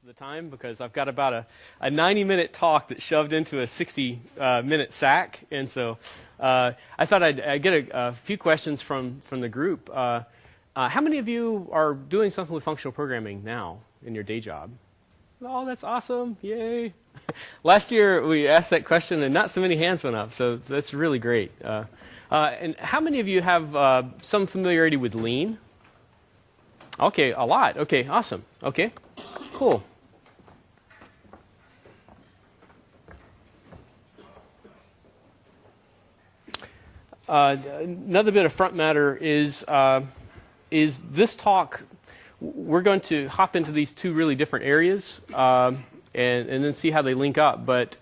the time because I've got about a 90-minute talk that's shoved into a 60-minute sack. And so I thought I'd get a few questions from the group. How many of you are doing something with functional programming now in your day job? Oh, that's awesome. Yay. Last year we asked that question and not so many hands went up, so that's really great. And how many of you have some familiarity with Lean? Okay, a lot. Okay, awesome. Okay, cool. Another bit of front matter is this talk. We're going to hop into these two really different areas and then see how they link up. But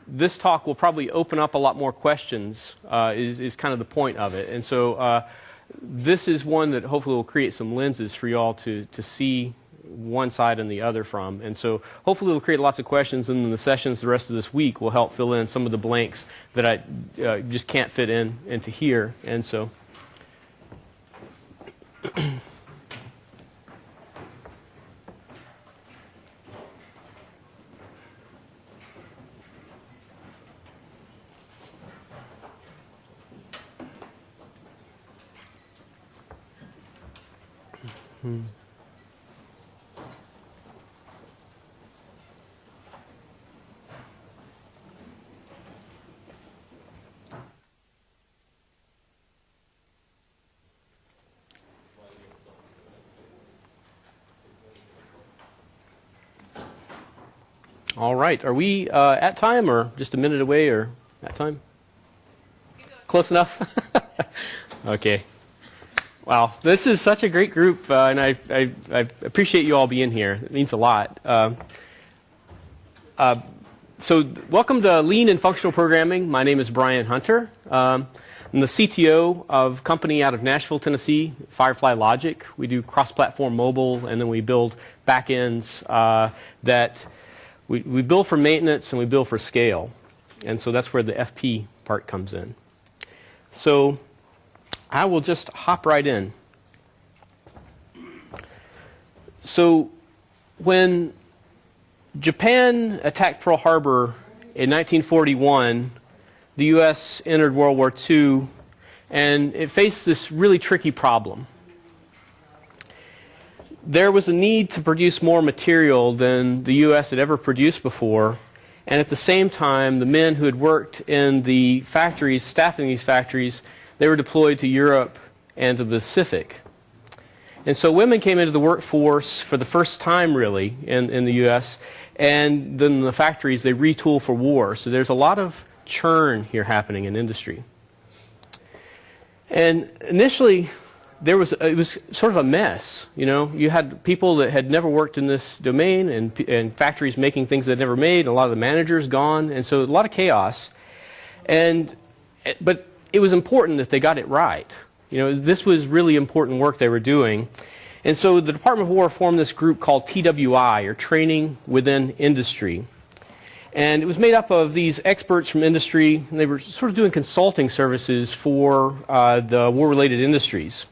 this talk will probably open up a lot more questions. Is kind of the point of it. And so this is one that hopefully will create some lenses for you all to see one side and the other from. And so hopefully it will create lots of questions, and then the sessions the rest of this week will help fill in some of the blanks that I just can't fit into here. And so all right, are we at time or just a minute away or at time? Close enough? Okay. Wow, this is such a great group, and I appreciate you all being here. It means a lot. So welcome to Lean and Functional Programming. My name is Brian Hunter. I'm the CTO of a company out of Nashville, Tennessee, Firefly Logic. We do cross-platform mobile, and then we build backends that we build for maintenance and we build for scale. And so that's where the FP part comes in. So I will just hop right in. So when Japan attacked Pearl Harbor in 1941, the U.S. entered World War II, and it faced this really tricky problem. There was a need to produce more material than the U.S. had ever produced before, and at the same time, the men who had worked in the factories, staffing these factories, they were deployed to Europe and to the Pacific. And so women came into the workforce for the first time, really, in the U.S., and then the factories, they retool for war. So there's a lot of churn here happening in industry. And initially, it was sort of a mess. You know, you had people that had never worked in this domain and factories making things they'd never made, and a lot of the managers gone, and so a lot of chaos. But it was important that they got it right. You know, this was really important work they were doing. And so the Department of War formed this group called TWI, or Training Within Industry. And it was made up of these experts from industry, and they were sort of doing consulting services for the war-related industries.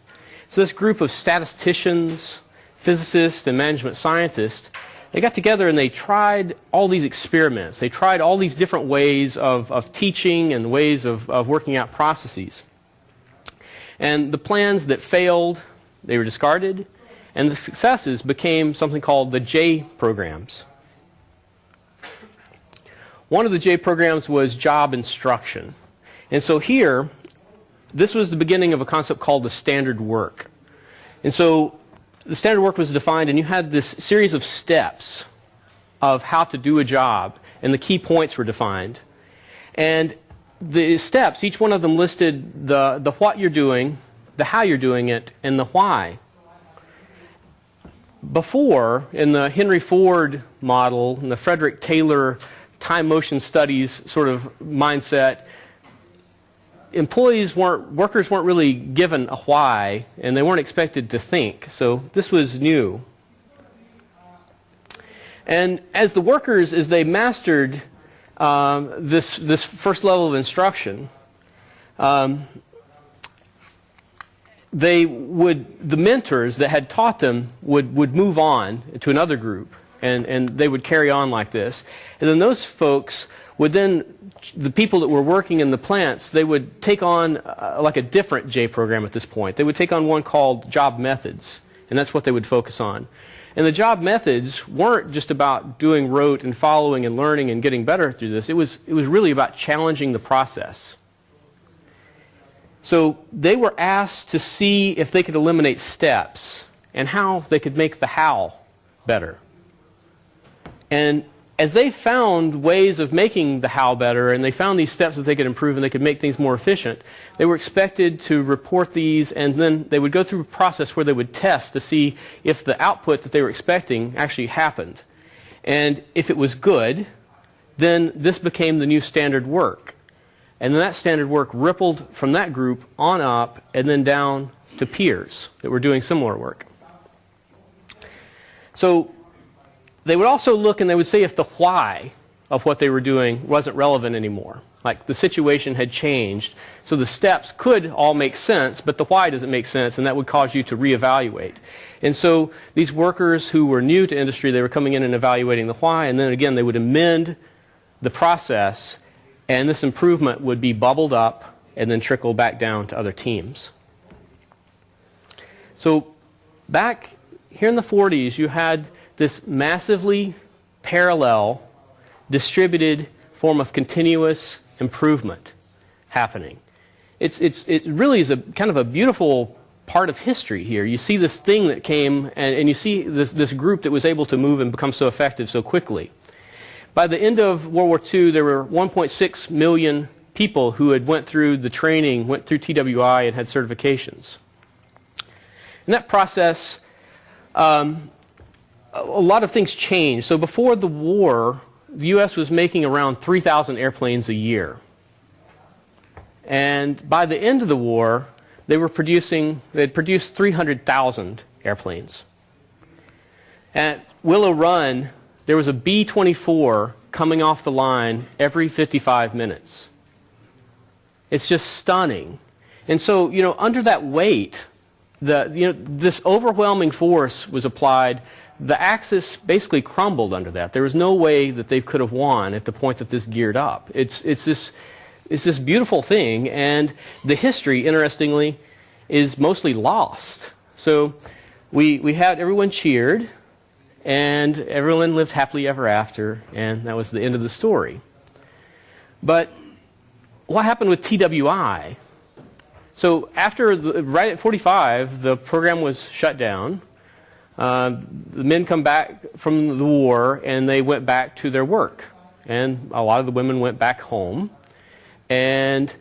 So this group of statisticians, physicists, and management scientists, they got together and they tried all these experiments. They tried all these different ways of teaching and ways of working out processes. And the plans that failed, they were discarded, and the successes became something called the J programs. One of the J programs was job instruction. And so here, this was the beginning of a concept called the standard work. And so the standard work was defined, and you had this series of steps of how to do a job, and the key points were defined. And the steps, each one of them listed the what you're doing, the how you're doing it, and the why. Before, in the Henry Ford model, and the Frederick Taylor time motion studies sort of mindset, workers weren't really given a why, and they weren't expected to think. So this was new. And as the workers, as they mastered this first level of instruction, the mentors that had taught them would move on to another group, and they would carry on like this. And then those folks would then, the people that were working in the plants, they would take on like a different J program at this point. They would take on one called job methods, and that's what they would focus on. And the job methods weren't just about doing rote and following and learning and getting better through this. It was really about challenging the process. So they were asked to see if they could eliminate steps and how they could make the how better. And as they found ways of making the how better, and they found these steps that they could improve and they could make things more efficient, they were expected to report these, and then they would go through a process where they would test to see if the output that they were expecting actually happened. And if it was good, then this became the new standard work. And then that standard work rippled from that group on up and then down to peers that were doing similar work. So they would also look and they would say if the why of what they were doing wasn't relevant anymore. Like the situation had changed. So the steps could all make sense, but the why doesn't make sense, and that would cause you to reevaluate. And so these workers who were new to industry, they were coming in and evaluating the why, and then again they would amend the process, and this improvement would be bubbled up and then trickle back down to other teams. So back here in the 40s, you had this massively parallel, distributed form of continuous improvement happening. It really is a kind of a beautiful part of history here. You see this thing that came, and you see this group that was able to move and become so effective so quickly. By the end of World War II, there were 1.6 million people who had went through the training, went through TWI, and had certifications. In that process, a lot of things changed. So before the war, the U.S. was making around 3,000 airplanes a year. And by the end of the war, they had produced 300,000 airplanes. At Willow Run, there was a B-24 coming off the line every 55 minutes. It's just stunning. And so, under that weight, this overwhelming force was applied. The Axis basically crumbled under that. There was no way that they could have won at the point that this geared up. It's this beautiful thing, and the history, interestingly, is mostly lost. So we had everyone cheered, and everyone lived happily ever after, and that was the end of the story. But what happened with TWI? So right at 45, the program was shut down. The men come back from the war, and they went back to their work. And a lot of the women went back home. And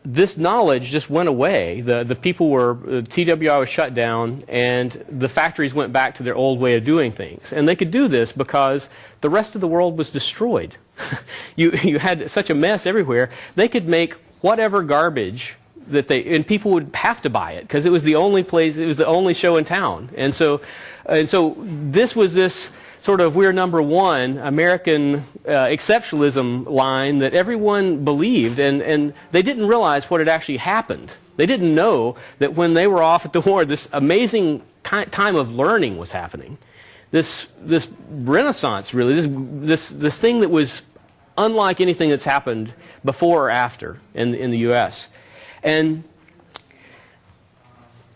this knowledge just went away. TWI was shut down, and the factories went back to their old way of doing things. And they could do this because the rest of the world was destroyed. You had such a mess everywhere. They could make whatever garbage and people would have to buy it because it was the only place, it was the only show in town. And so this was this sort of we're number one American exceptionalism line that everyone believed, and they didn't realize what had actually happened. They didn't know that when they were off at the war, this amazing time of learning was happening. This renaissance, really, this thing that was unlike anything that's happened before or after in the U.S. And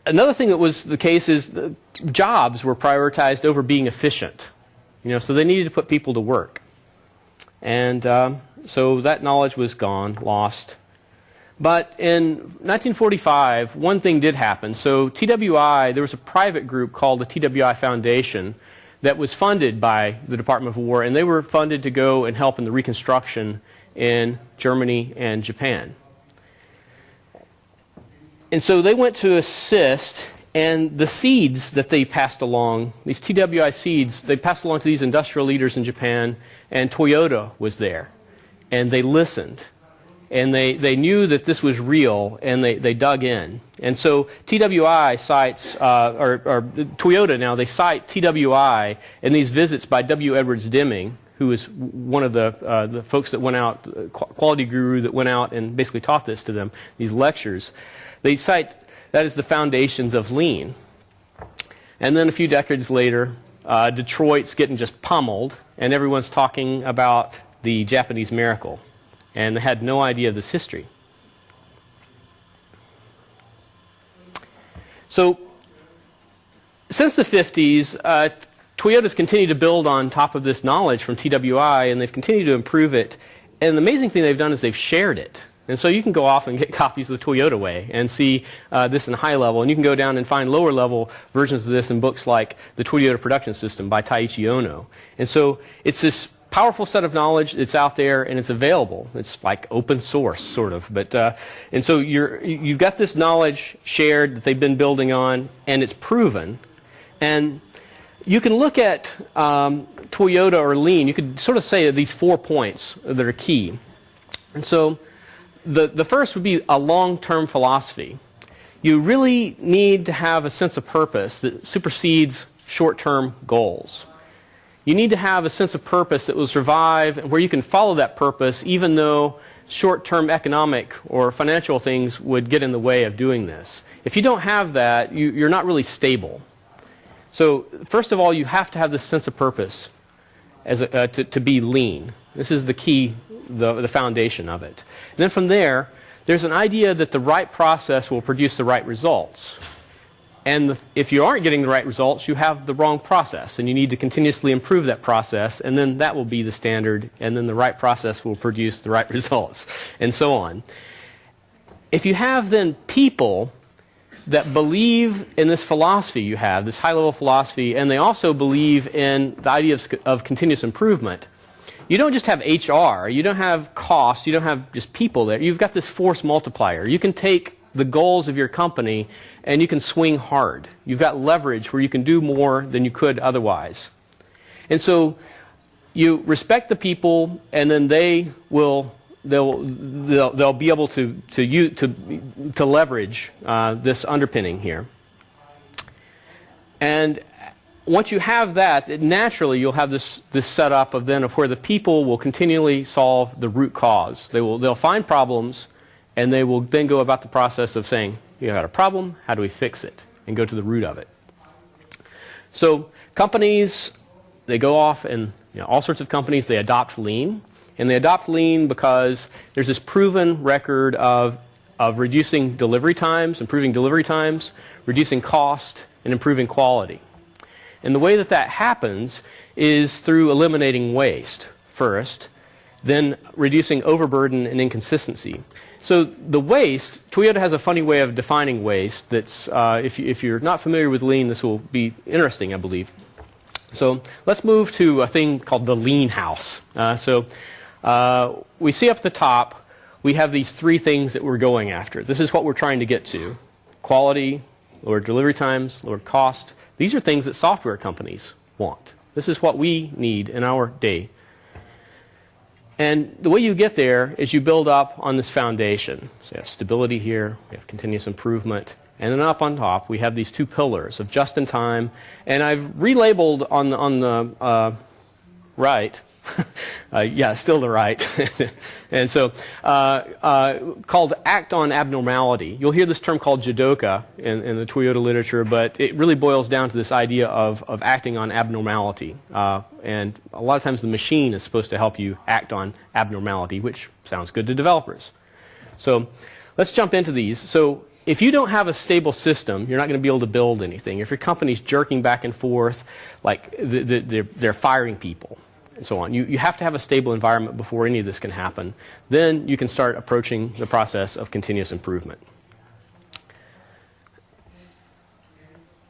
another thing that was the case is the jobs were prioritized over being efficient. So they needed to put people to work. And so that knowledge was gone, lost. But in 1945, one thing did happen. So TWI, there was a private group called the TWI Foundation that was funded by the Department of War, and they were funded to go and help in the reconstruction in Germany and Japan. And so they went to assist, and the seeds that they passed along, these TWI seeds, they passed along to these industrial leaders in Japan, and Toyota was there. And they listened. And they knew that this was real, and they dug in. And so TWI cites, or Toyota now, they cite TWI in these visits by W. Edwards Deming, who was one of the folks that went out, quality guru that went out and basically taught this to them, these lectures. They cite that as the foundations of lean. And then a few decades later, Detroit's getting just pummeled, and everyone's talking about the Japanese miracle, and they had no idea of this history. So, since the 50s, Toyota's continued to build on top of this knowledge from TWI, and they've continued to improve it. And the amazing thing they've done is they've shared it. And so you can go off and get copies of the Toyota Way and see this in high level. And you can go down and find lower level versions of this in books like The Toyota Production System by Taiichi Ohno. And so it's this powerful set of knowledge that's out there, and it's available. It's like open source, sort of. But and so you've got this knowledge shared that they've been building on, and it's proven. And you can look at Toyota or Lean. You could sort of say these 4 points that are key. And so the first would be a long-term philosophy. You really need to have a sense of purpose that supersedes short-term goals. You need to have a sense of purpose that will survive and where you can follow that purpose even though short-term economic or financial things would get in the way of doing this. If you don't have that, you're not really stable. So first of all, you have to have this sense of purpose as to be lean. This is the key, the foundation of it. And then from there, there's an idea that the right process will produce the right results. And if you aren't getting the right results, you have the wrong process, and you need to continuously improve that process, and then that will be the standard, and then the right process will produce the right results, and so on. If you have then people that believe in this philosophy you have, this high-level philosophy, and they also believe in the idea of continuous improvement, you don't just have HR, you don't have cost, you don't have just people there. You've got this force multiplier. You can take the goals of your company and you can swing hard. You've got leverage where you can do more than you could otherwise. And so you respect the people, and then they'll be able to leverage this underpinning here. And once you have that, naturally you'll have this setup of where the people will continually solve the root cause. They'll find problems, and they will then go about the process of saying, you got a problem, how do we fix it? And go to the root of it. So companies, they go off, and all sorts of companies, they adopt Lean. And they adopt Lean because there's this proven record of reducing delivery times, improving delivery times, reducing cost, and improving quality. And the way that happens is through eliminating waste first, then reducing overburden and inconsistency. So the waste, Toyota has a funny way of defining waste that's, if you're not familiar with Lean, this will be interesting, I believe. So let's move to a thing called the Lean House. We see up at the top, we have these 3 things that we're going after. This is what we're trying to get to. Quality, lower delivery times, lower cost. These are things that software companies want. This is what we need in our day. And the way you get there is you build up on this foundation. So you have stability here, we have continuous improvement, and then up on top we have these 2 pillars of just-in-time. And I've relabeled on the right, yeah, still the right, and so called act on abnormality. You'll hear this term called jidoka in the Toyota literature, but it really boils down to this idea of acting on abnormality. And a lot of times the machine is supposed to help you act on abnormality, which sounds good to developers. So let's jump into these. So if you don't have a stable system, you're not going to be able to build anything. If your company's jerking back and forth, like they're firing people, and so on. You have to have a stable environment before any of this can happen. Then you can start approaching the process of continuous improvement.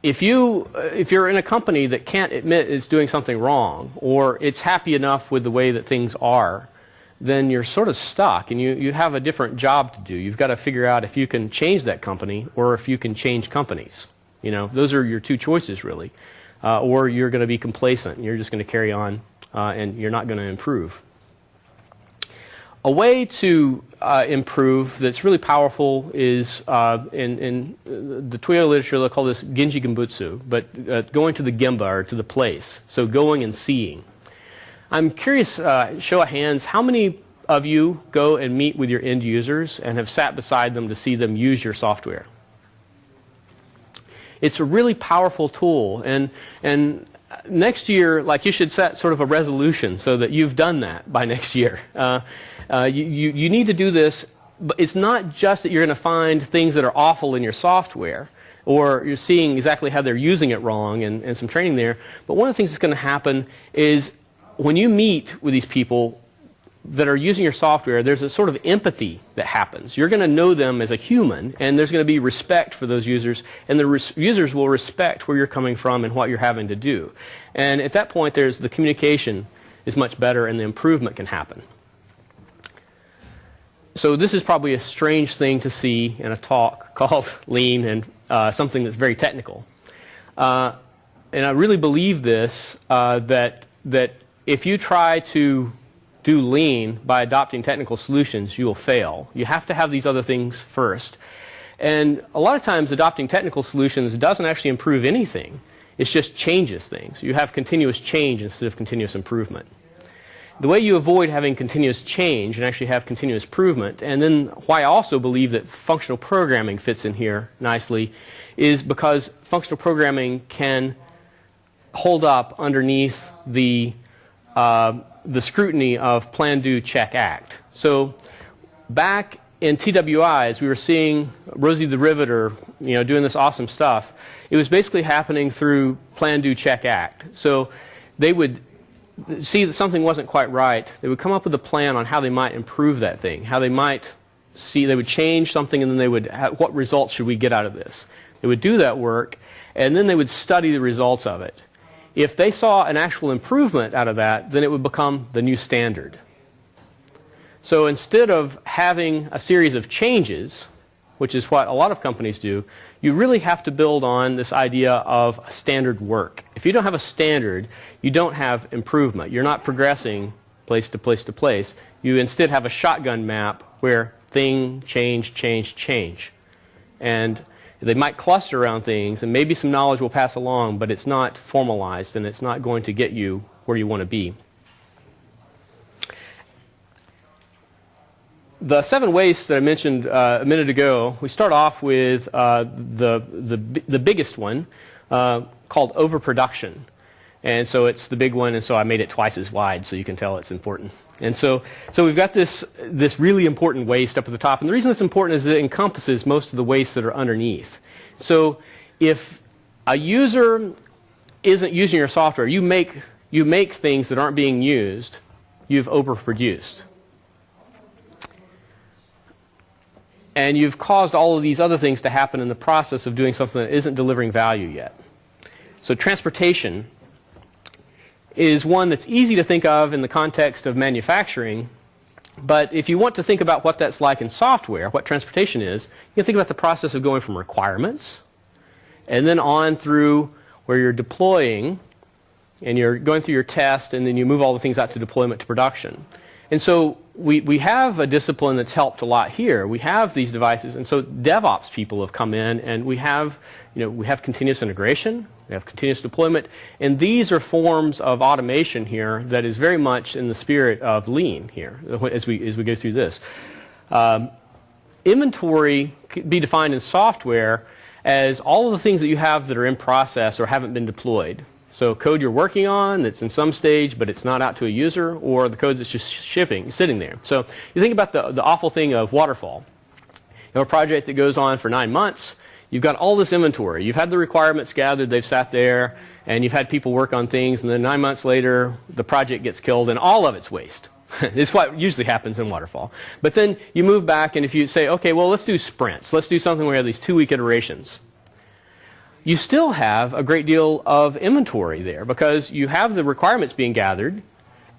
If you're in a company that can't admit it's doing something wrong, or it's happy enough with the way that things are, then you're sort of stuck, and you have a different job to do. You've got to figure out if you can change that company or if you can change companies. Those are your 2 choices, really. Or you're going to be complacent, and you're just going to carry on. And you're not going to improve. A way to improve that's really powerful is in the Toyota literature, they'll call this Genji Genbutsu, but going to the Gemba, or to the place. So going and seeing. I'm curious, show of hands, how many of you go and meet with your end users and have sat beside them to see them use your software? It's a really powerful tool, and next year, like, you should set sort of a resolution so that you've done that by next year. You need to do this, but it's not just that you're going to find things that are awful in your software, or you're seeing exactly how they're using it wrong and some training there. But one of the things that's going to happen is when you meet with these people that are using your software, there's a sort of empathy that happens. You're going to know them as a human, and there's going to be respect for those users, and the users will respect where you're coming from and what you're having to do. And at that point, the communication is much better, and the improvement can happen. So this is probably a strange thing to see in a talk called Lean and something that's very technical. And I really believe this, that if you try to do Lean by adopting technical solutions, you will fail. You have to have these other things first. And a lot of times adopting technical solutions doesn't actually improve anything. It just changes things. You have continuous change instead of continuous improvement. The way you avoid having continuous change and actually have continuous improvement, and then why I also believe that functional programming fits in here nicely, is because functional programming can hold up underneath the scrutiny of plan, do, check, act. So back in TWIs, we were seeing Rosie the Riveter, doing this awesome stuff. It was basically happening through plan, do, check, act. So they would see that something wasn't quite right. They would come up with a plan on how they might improve that thing, how they might see, they would change something, and then they would, what results should we get out of this? They would do that work, and then they would study the results of it. If they saw an actual improvement out of that, then it would become the new standard. So instead of having a series of changes, which is what a lot of companies do, you really have to build on this idea of standard work. If you don't have a standard, you don't have improvement. You're not progressing place to place to place. You instead have a shotgun map where thing, change, change, change. And they might cluster around things, and maybe some knowledge will pass along, but it's not formalized, and it's not going to get you where you want to be. The 7 wastes that I mentioned a minute ago, we start off with the biggest one called overproduction. And so it's the big one, and so I made it twice as wide so you can tell it's important. And so we've got this really important waste up at the top. And the reason it's important is it encompasses most of the wastes that are underneath. So if a user isn't using your software, you make things that aren't being used, you've overproduced. And you've caused all of these other things to happen in the process of doing something that isn't delivering value yet. So transportation is one that's easy to think of in the context of manufacturing, but if you want to think about what that's like in software, what transportation is, you can think about the process of going from requirements and then on through where you're deploying and you're going through your test, and then you move all the things out to deployment to production. And so we have a discipline that's helped a lot here. We have these devices, and so DevOps people have come in, and we have continuous integration, we have continuous deployment, and these are forms of automation here that is very much in the spirit of Lean here as we go through this. Inventory can be defined in software as all of the things that you have that are in process or haven't been deployed. So code you're working on that's in some stage, but it's not out to a user, or the code that's just sitting there. So you think about the awful thing of waterfall. You have a project that goes on for 9 months. You've got all this inventory. You've had the requirements gathered. They've sat there, and you've had people work on things. And then 9 months later, the project gets killed, and all of it's waste. It's what usually happens in waterfall. But then you move back, and if you say, okay, well, let's do sprints. Let's do something where we have these 2-week iterations. You still have a great deal of inventory there because you have the requirements being gathered,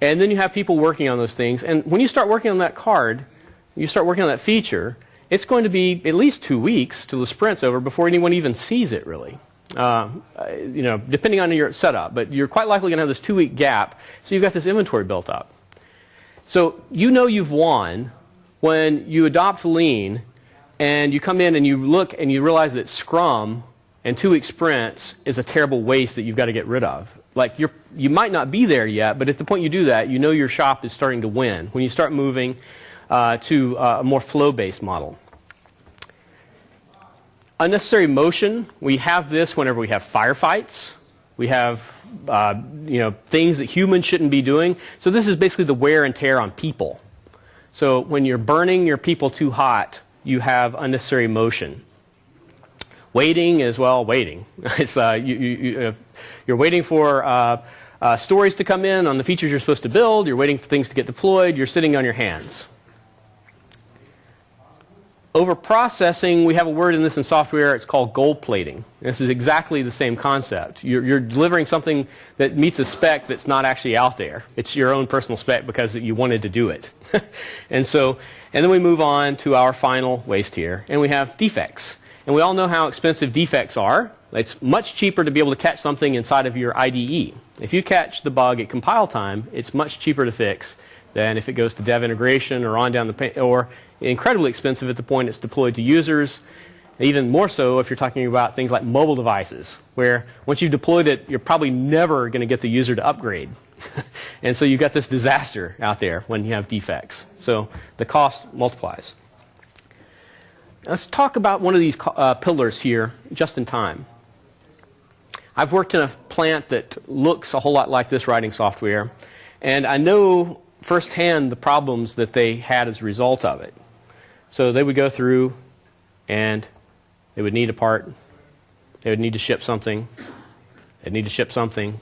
and then you have people working on those things. And when you start working on that card, you start working on that feature, it's going to be at least 2 weeks till the sprint's over before anyone even sees it, really. Depending on your setup, but you're quite likely going to have this 2-week gap, so you've got this inventory built up. So you know you've won when you adopt Lean, and you come in and you look and you realize that Scrum and 2-week sprints is a terrible waste that you've got to get rid of. Like you might not be there yet, but at the point you do that, you know your shop is starting to win when you start moving to a more flow-based model. Unnecessary motion, we have this whenever we have firefights. We have things that humans shouldn't be doing. So this is basically the wear and tear on people. So when you're burning your people too hot, you have unnecessary motion. Waiting as well, waiting. It's, you're waiting for stories to come in on the features you're supposed to build. You're waiting for things to get deployed. You're sitting on your hands. Over processing, we have a word in this in software. It's called gold plating. This is exactly the same concept. You're delivering something that meets a spec that's not actually out there. It's your own personal spec because you wanted to do it. and then we move on to our final waste here, and we have defects. And we all know how expensive defects are. It's much cheaper to be able to catch something inside of your IDE. If you catch the bug at compile time, it's much cheaper to fix than if it goes to dev integration or on down the or incredibly expensive at the point it's deployed to users. Even more so if you're talking about things like mobile devices, where once you've deployed it, you're probably never going to get the user to upgrade. And so you've got this disaster out there when you have defects. So the cost multiplies. Let's talk about one of these pillars here, just in time. I've worked in a plant that looks a whole lot like this writing software, and I know firsthand the problems that they had as a result of it. So they would go through and they would need a part, they would need to ship something, they'd need to ship something,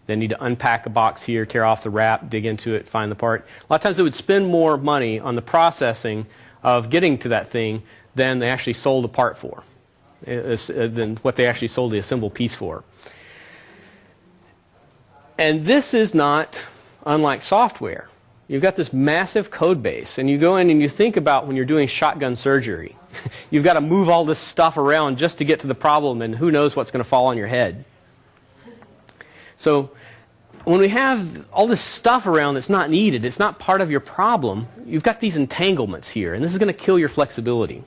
they need to unpack a box here, tear off the wrap, dig into it, find the part. A lot of times they would spend more money on the processing of getting to that thing than they actually sold the part for, than what they actually sold the assembled piece for. And this is not unlike software. You've got this massive code base, and you go in and you think about when you're doing shotgun surgery. You've got to move all this stuff around just to get to the problem, and who knows what's going to fall on your head. So when we have all this stuff around that's not needed, it's not part of your problem, you've got these entanglements here, and this is going to kill your flexibility.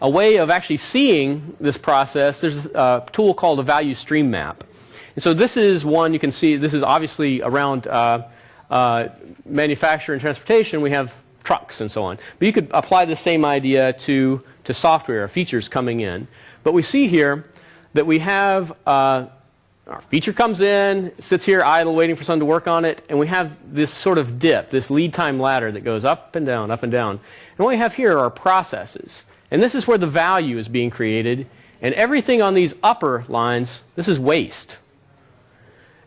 A way of actually seeing this process, there's a tool called a value stream map. And so this is one you can see, this is obviously around manufacture and transportation. We have trucks and so on. But you could apply the same idea to software, features coming in. But we see here that we have our feature comes in, sits here idle waiting for someone to work on it, and we have this sort of dip, this lead time ladder that goes up and down, up and down. And what we have here are processes. And this is where the value is being created. And everything on these upper lines, this is waste.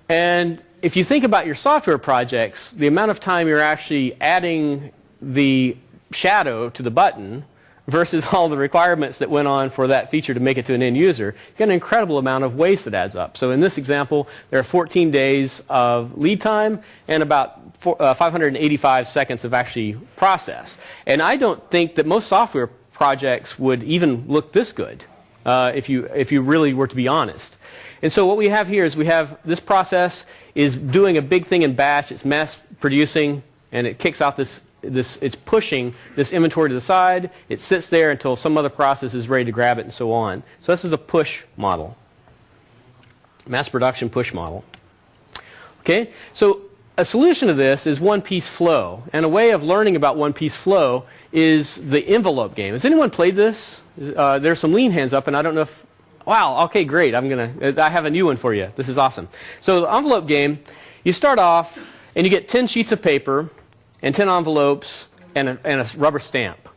And if you think about your software projects, the amount of time you're actually adding the shadow to the button versus all the requirements that went on for that feature to make it to an end user, you get an incredible amount of waste that adds up. So in this example, there are 14 days of lead time and about 585 seconds of actually process. And I don't think that most software projects would even look this good if you really were to be honest. And so what we have here is we have this process is doing a big thing in batch. It's mass producing, and it kicks out it's pushing this inventory to the side. It sits there until some other process is ready to grab it and so on. So this is a push model, mass production push model. Okay, so a solution to this is one-piece flow. And a way of learning about one-piece flow is the envelope game. Has anyone played this? There's some lean hands up, and I don't know if... Wow, okay, great. I have a new one for you. This is awesome. So the envelope game, you start off, and you get 10 sheets of paper, and 10 envelopes, and a rubber stamp.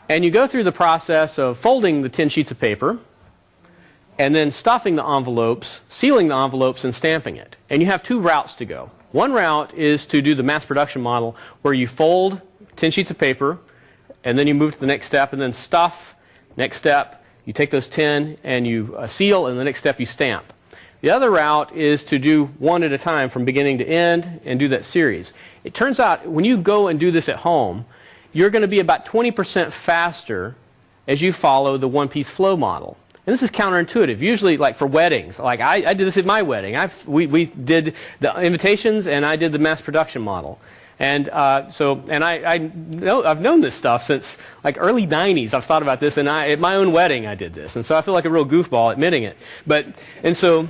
And you go through the process of folding the 10 sheets of paper, and then stuffing the envelopes, sealing the envelopes, and stamping it. And you have two routes to go. One route is to do the mass production model, where you fold 10 sheets of paper, and then you move to the next step, and then stuff. Next step, you take those 10 and you seal, and the next step you stamp. The other route is to do one at a time from beginning to end and do that series. It turns out when you go and do this at home, you're going to be about 20% faster as you follow the one-piece flow model. And this is counterintuitive. Usually, like for weddings, like I did this at my wedding. We did the invitations, and I did the mass production model. And I've known this stuff since like early 90s. I've thought about this, and at my own wedding I did this. And so I feel like a real goofball admitting it. So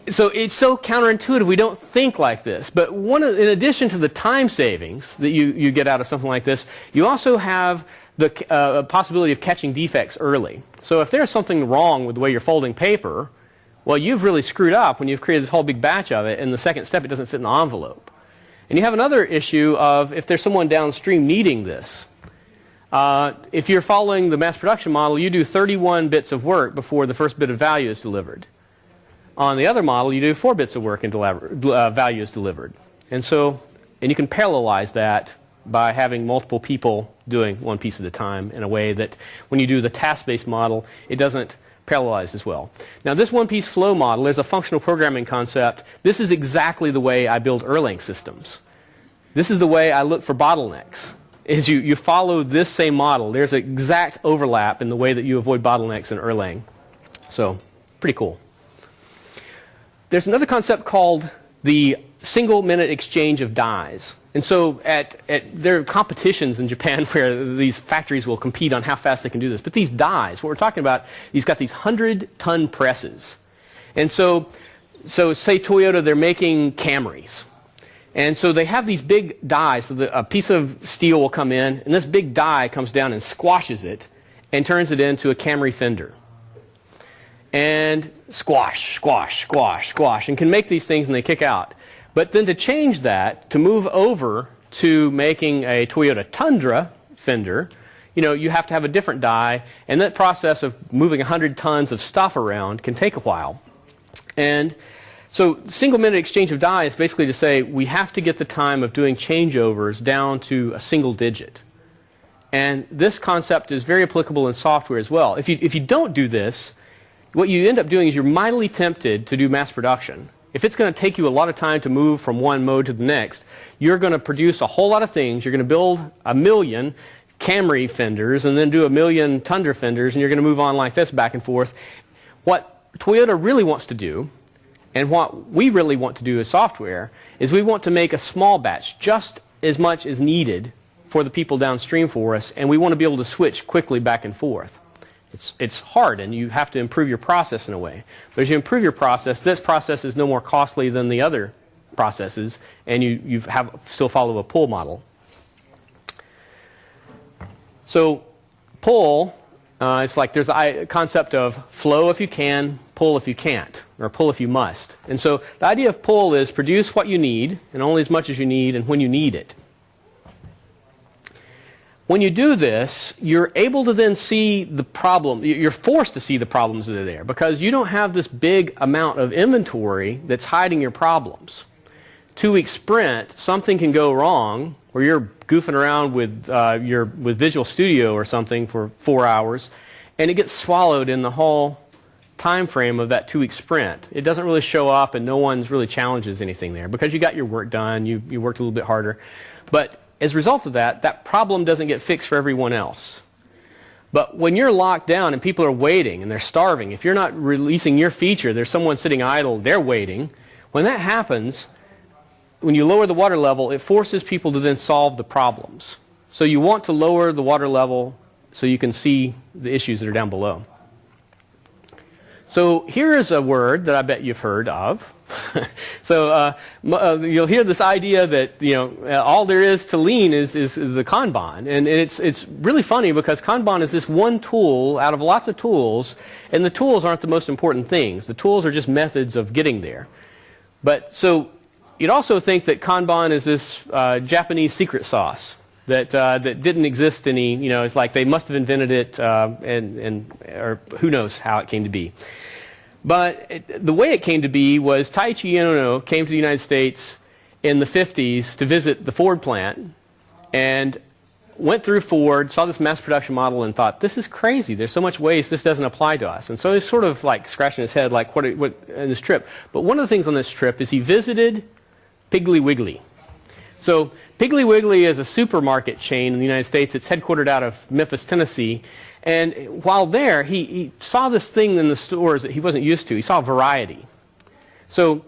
it's so counterintuitive. We don't think like this. But in addition to the time savings that you get out of something like this, you also have the possibility of catching defects early. So if there's something wrong with the way you're folding paper, Well, you've really screwed up when you've created this whole big batch of it, and the second step, it doesn't fit in the envelope. And you have another issue of if there's someone downstream needing this. If you're following the mass production model, you do 31 bits of work before the first bit of value is delivered. On the other model, you do 4 bits of work until value is delivered. And you can parallelize that by having multiple people doing one piece at a time in a way that when you do the task-based model, it doesn't parallelize as well. Now, this one-piece flow model, there's a functional programming concept. This is exactly the way I build Erlang systems. This is the way I look for bottlenecks, is you follow this same model. There's an exact overlap in the way that you avoid bottlenecks in Erlang. So, pretty cool. There's another concept called the single-minute exchange of dies. And so there are competitions in Japan where these factories will compete on how fast they can do this. But these dies, what we're talking about, these got these 100-ton presses. And so say Toyota, they're making Camrys. And so they have these big dies. So a piece of steel will come in, and this big die comes down and squashes it and turns it into a Camry fender. And squash, squash, squash, squash, and can make these things and they kick out. But then to change that, to move over to making a Toyota Tundra fender, you have to have a different die, and that process of moving 100 tons of stuff around can take a while. And so single-minute exchange of die is basically to say we have to get the time of doing changeovers down to a single digit. And this concept is very applicable in software as well. If you don't do this, what you end up doing is you're mightily tempted to do mass production. If it's going to take you a lot of time to move from one mode to the next, you're going to produce a whole lot of things. You're going to build 1 million Camry fenders and then do 1 million Tundra fenders, and you're going to move on like this back and forth. What Toyota really wants to do, and what we really want to do as software, is we want to make a small batch, just as much as needed for the people downstream for us, and we want to be able to switch quickly back and forth. It's hard, and you have to improve your process in a way. But as you improve your process, this process is no more costly than the other processes, and you still follow a pull model. So pull, it's like there's a concept of flow if you can, pull if you can't, or pull if you must. And so the idea of pull is produce what you need, and only as much as you need, and when you need it. When you do this, you're able to then see the problem. You're forced to see the problems that are there because you don't have this big amount of inventory that's hiding your problems. 2-week sprint, something can go wrong where you're goofing around with Visual Studio or something for 4 hours, and it gets swallowed in the whole time frame of that 2-week sprint. It doesn't really show up, and no one's really challenges anything there because you got your work done. You worked a little bit harder, but as a result of that, that problem doesn't get fixed for everyone else. But when you're locked down and people are waiting and they're starving, if you're not releasing your feature, there's someone sitting idle, they're waiting. When that happens, when you lower the water level, it forces people to then solve the problems. So you want to lower the water level so you can see the issues that are down below. So here is a word that I bet you've heard of. So you'll hear this idea that all there is to lean is the Kanban, and it's really funny because Kanban is this one tool out of lots of tools, and the tools aren't the most important things. The tools are just methods of getting there. But so you'd also think that Kanban is this Japanese secret sauce that didn't exist any. It's like they must have invented it, or who knows how it came to be. But the way it came to be was Taiichi Inoue came to the United States in the 50s to visit the Ford plant and went through Ford, saw this mass production model and thought, this is crazy. There's so much waste. This doesn't apply to us. And so he's sort of like scratching his head like what in this trip. But one of the things on this trip is he visited Piggly Wiggly. So Piggly Wiggly is a supermarket chain in the United States. It's headquartered out of Memphis, Tennessee. And while there, he saw this thing in the stores that he wasn't used to. He saw variety. So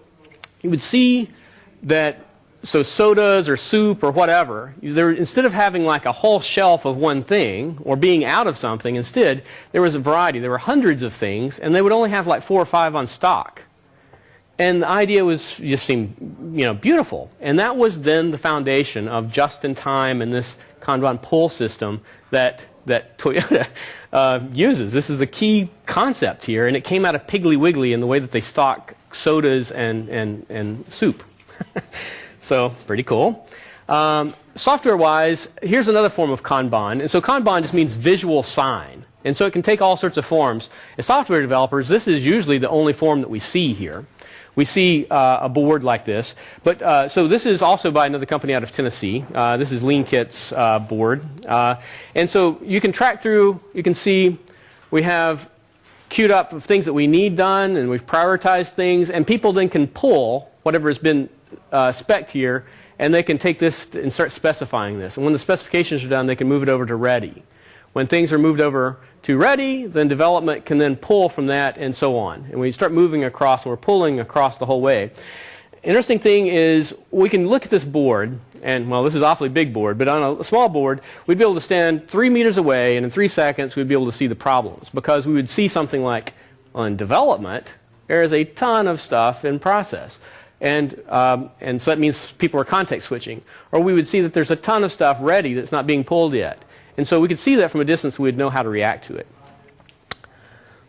he would see that, so sodas or soup or whatever, instead of having like a whole shelf of one thing or being out of something, instead there was a variety. There were hundreds of things, and they would only have like 4 or 5 on stock. And the idea just seemed beautiful. And that was then the foundation of just-in-time and this Kanban pull system that that Toyota uses. This is a key concept here, and it came out of Piggly Wiggly in the way that they stock sodas and soup. So, pretty cool. Software-wise, here's another form of Kanban. And so Kanban just means visual sign. And so it can take all sorts of forms. As software developers, this is usually the only form that we see here. We see a board like this. But so this is also by another company out of Tennessee. This is LeanKit's board. And so you can track through. You can see we have queued up of things that we need done, and we've prioritized things. And people then can pull whatever has been spec'd here, and they can take this and start specifying this. And when the specifications are done, they can move it over to ready. When things are moved over to ready, then development can then pull from that and so on. And we start moving across, and we're pulling across the whole way. Interesting thing is we can look at this board, and well, this is an awfully big board, but on a small board, we'd be able to stand 3 meters away, and in 3 seconds, we'd be able to see the problems. Because we would see something like, on development, there is a ton of stuff in process. And so that means people are context switching. Or we would see that there's a ton of stuff ready that's not being pulled yet. And so we could see that from a distance, we'd know how to react to it.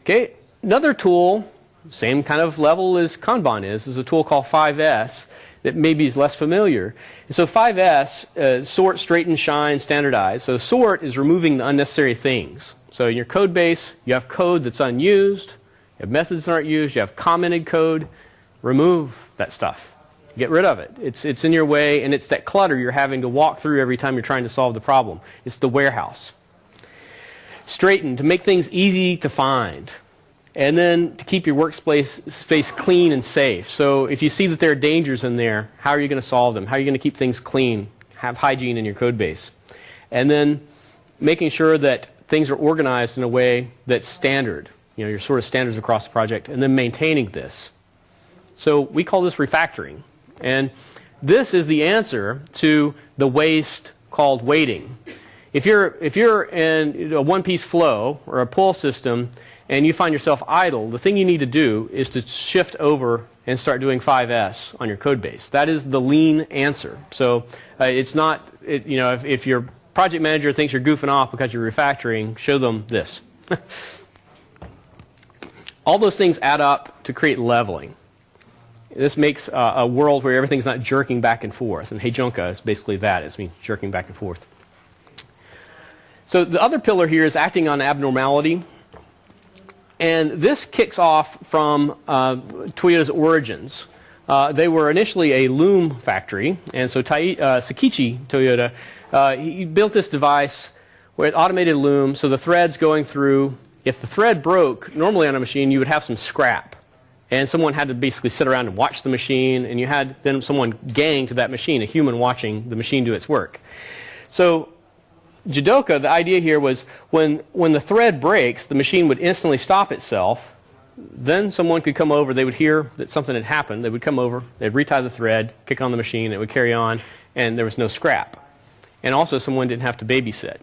Okay, another tool, same kind of level as Kanban is a tool called 5S that maybe is less familiar. And so 5S, sort, straighten, shine, standardize. So sort is removing the unnecessary things. So in your code base, you have code that's unused, you have methods that aren't used, you have commented code. Remove that stuff. Get rid of it. It's in your way, and it's that clutter you're having to walk through every time you're trying to solve the problem. It's the warehouse. Straighten, to make things easy to find. And then to keep your workspace clean and safe. So if you see that there are dangers in there, how are you going to solve them? How are you going to keep things clean? Have hygiene in your code base. And then making sure that things are organized in a way that's standard. You know, your sort of standards across the project. And then maintaining this. So we call this refactoring. And this is the answer to the waste called waiting. If you're in a one-piece flow or a pull system and you find yourself idle, the thing you need to do is to shift over and start doing 5S on your code base. That is the lean answer. So it's not, you know, if your project manager thinks you're goofing off because you're refactoring, show them this. All those things add up to create leveling. This makes a world where everything's not jerking back and forth. And Heijunka is basically that. It's me jerking back and forth. So the other pillar here is acting on abnormality. And this kicks off from Toyota's origins. They were initially a loom factory. And so Sakichi Toyota, he built this device where it automated loom. So the threads going through, if the thread broke, normally on a machine, you would have some scrap. And someone had to basically sit around and watch the machine, and you had then someone gang to that machine, a human watching the machine do its work. So Jidoka, the idea here was when the thread breaks, the machine would instantly stop itself. Then someone could come over, they would hear that something had happened, they would come over, they'd retie the thread, kick on the machine, it would carry on, and there was no scrap. And also someone didn't have to babysit.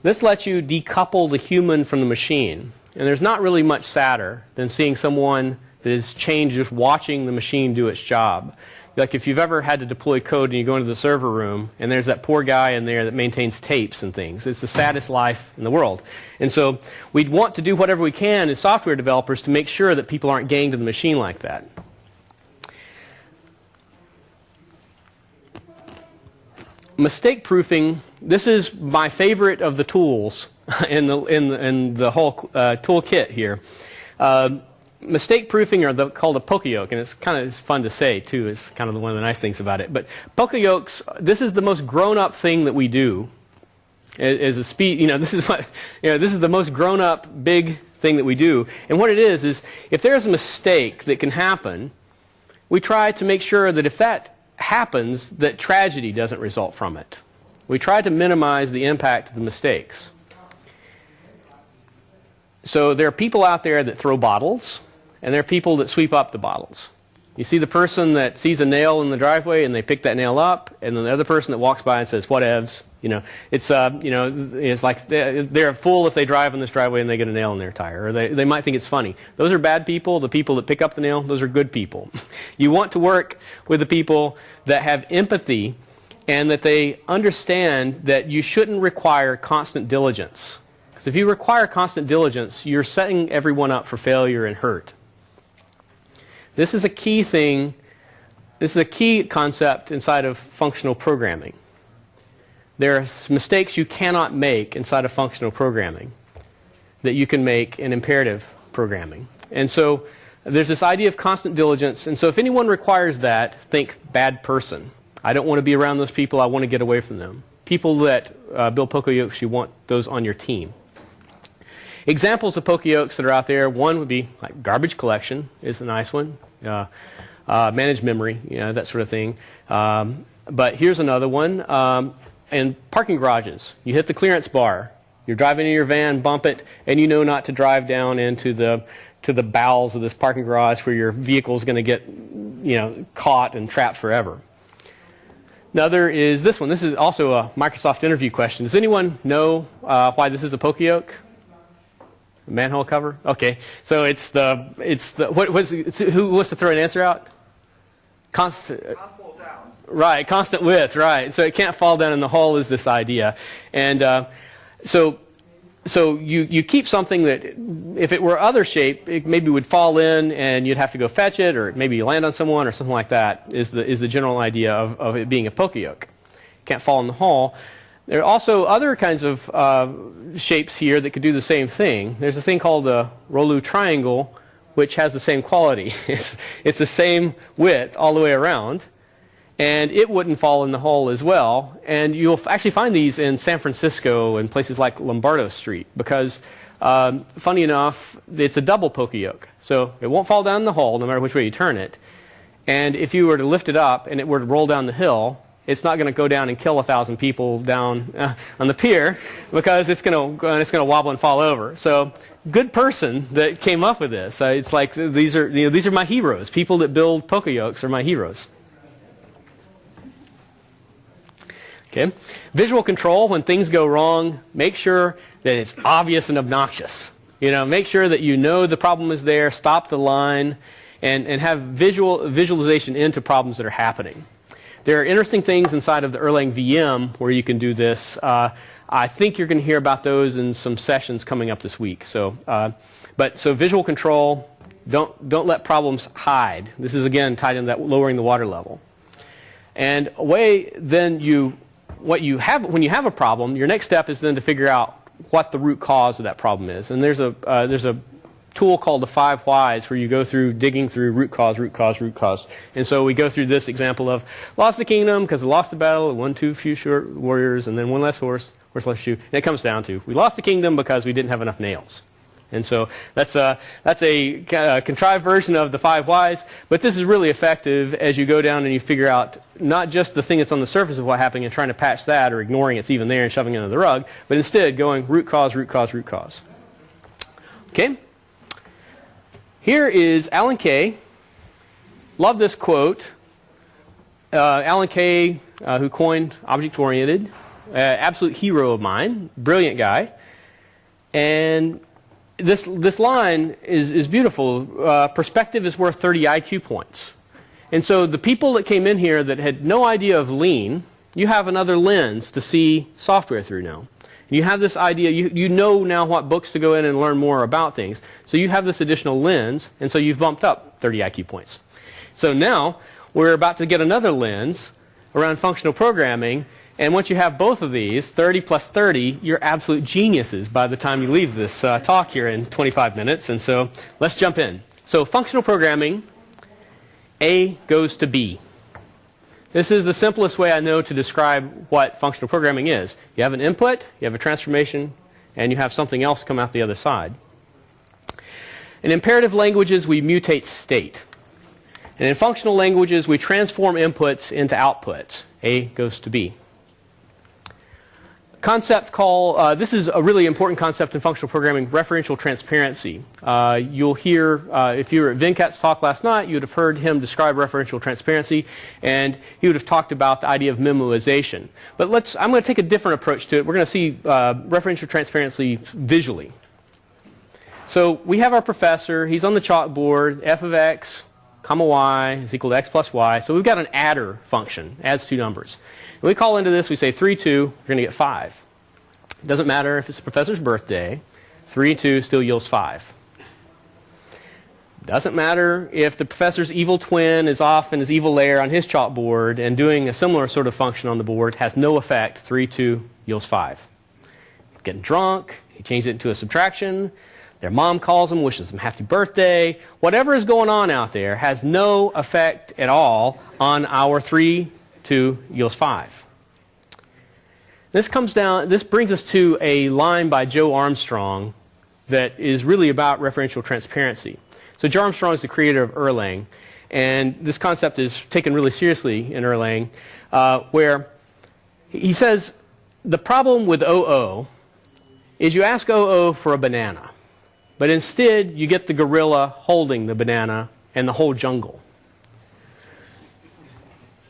This lets you decouple the human from the machine. And there's not really much sadder than seeing someone that is changed just watching the machine do its job. Like if you've ever had to deploy code and you go into the server room and there's that poor guy in there that maintains tapes and things. It's the saddest life in the world. And so we'd want to do whatever we can as software developers to make sure that people aren't ganged to the machine like that. Mistake proofing, this is my favorite of the tools in the whole toolkit here. Mistake proofing are called a poka-yoke, and it's fun to say too. It's kind of one of the nice things about it. But poka-yokes, this is the most grown-up thing that we do. As a speed, this is the most grown-up big thing that we do. And what it is if there's a mistake that can happen, we try to make sure that if that happens, that tragedy doesn't result from it. We try to minimize the impact of the mistakes. So there are people out there that throw bottles. And there are people that sweep up the bottles. You see the person that sees a nail in the driveway and they pick that nail up, and then the other person that walks by and says, "Whatevs." It's like they're a fool if they drive in this driveway and they get a nail in their tire, or they might think it's funny. Those are bad people. The people that pick up the nail, those are good people. You want to work with the people that have empathy and that they understand that you shouldn't require constant diligence. Because if you require constant diligence, you're setting everyone up for failure and hurt. This is a key thing. This is a key concept inside of functional programming. There are mistakes you cannot make inside of functional programming that you can make in imperative programming. And so there's this idea of constant diligence. And so if anyone requires that, think bad person. I don't want to be around those people. I want to get away from them. People that build Poka-yokes, you want those on your team. Examples of Poka-yokes that are out there, one would be like garbage collection is a nice one. Managed memory, that sort of thing. But here's another one. And parking garages. You hit the clearance bar. You're driving in your van, bump it, and you know not to drive down into the bowels of this parking garage where your vehicle is going to get caught and trapped forever. Another is this one. This is also a Microsoft interview question. Does anyone know why this is a Poka-yoke? Manhole cover? Okay. So it's the who wants to throw an answer out? Constant. Can't fall down. Right. Constant width. Right. So it can't fall down in the hole is this idea, and so you keep something that if it were other shape, it maybe would fall in and you'd have to go fetch it, or maybe you land on someone or something like that. Is the general idea of it being a Poka-yoke? Can't fall in the hole. There are also other kinds of shapes here that could do the same thing. There's a thing called the Rolu triangle, which has the same quality. It's the same width all the way around, and it wouldn't fall in the hole as well. And you'll actually find these in San Francisco and places like Lombardo Street because, funny enough, it's a double Poka-yoke. So it won't fall down the hole no matter which way you turn it. And if you were to lift it up and it were to roll down the hill, it's not going to go down and kill 1,000 people down on the pier because it's going to wobble and fall over. So, good person that came up with this. It's like these are my heroes. People that build Poka-yokes are my heroes. Okay, visual control. When things go wrong, make sure that it's obvious and obnoxious. Make sure that you know the problem is there. Stop the line, and have visualization into problems that are happening. There are interesting things inside of the Erlang VM where you can do this. I think you're going to hear about those in some sessions coming up this week. So visual control, don't let problems hide. This is again tied in that lowering the water level. And when you have a problem, your next step is then to figure out what the root cause of that problem is. And there's a tool called the 5 whys where you go through digging through root cause, root cause, root cause. And so we go through this example of lost the kingdom because they lost the battle, one too few short warriors, and then one less horse less shoe. And it comes down to we lost the kingdom because we didn't have enough nails. And so that's a contrived version of the 5 whys, but this is really effective as you go down and you figure out not just the thing that's on the surface of what happened and trying to patch that or ignoring it's even there and shoving it under the rug, but instead going root cause, root cause, root cause. Okay? Here is Alan Kay. Love this quote. Alan Kay, who coined object-oriented, absolute hero of mine, brilliant guy. And this line is beautiful. Perspective is worth 30 IQ points. And so the people that came in here that had no idea of Lean, you have another lens to see software through now. You have this idea, you know now what books to go in and learn more about things. So you have this additional lens, and so you've bumped up 30 IQ points. So now we're about to get another lens around functional programming, and once you have both of these, 30 plus 30, you're absolute geniuses by the time you leave this talk here in 25 minutes. And so let's jump in. So functional programming, A goes to B. This is the simplest way I know to describe what functional programming is. You have an input, you have a transformation, and you have something else come out the other side. In imperative languages, we mutate state. And in functional languages, we transform inputs into outputs. A goes to B. Concept called, this is a really important concept in functional programming, referential transparency. You'll hear, if you were at Venkat's talk last night, you would have heard him describe referential transparency, and he would have talked about the idea of memoization. But I'm going to take a different approach to it. We're going to see referential transparency visually. So we have our professor. He's on the chalkboard. F of x, comma y is equal to x plus y. So we've got an adder function, adds two numbers. When we call into this, we say 3, 2, you're going to get 5. It doesn't matter if it's the professor's birthday. 3 and 2 still yields 5. Doesn't matter if the professor's evil twin is off in his evil lair on his chalkboard and doing a similar sort of function on the board. Has no effect. 3, 2 yields 5. Getting drunk. He changed it into a subtraction. Their mom calls them, wishes them happy birthday. Whatever is going on out there has no effect at all on our 3, 2 yields 5. This brings us to a line by Joe Armstrong that is really about referential transparency. So Joe Armstrong is the creator of Erlang, and this concept is taken really seriously in Erlang, where he says the problem with OO is you ask OO for a banana, but instead you get the gorilla holding the banana and the whole jungle.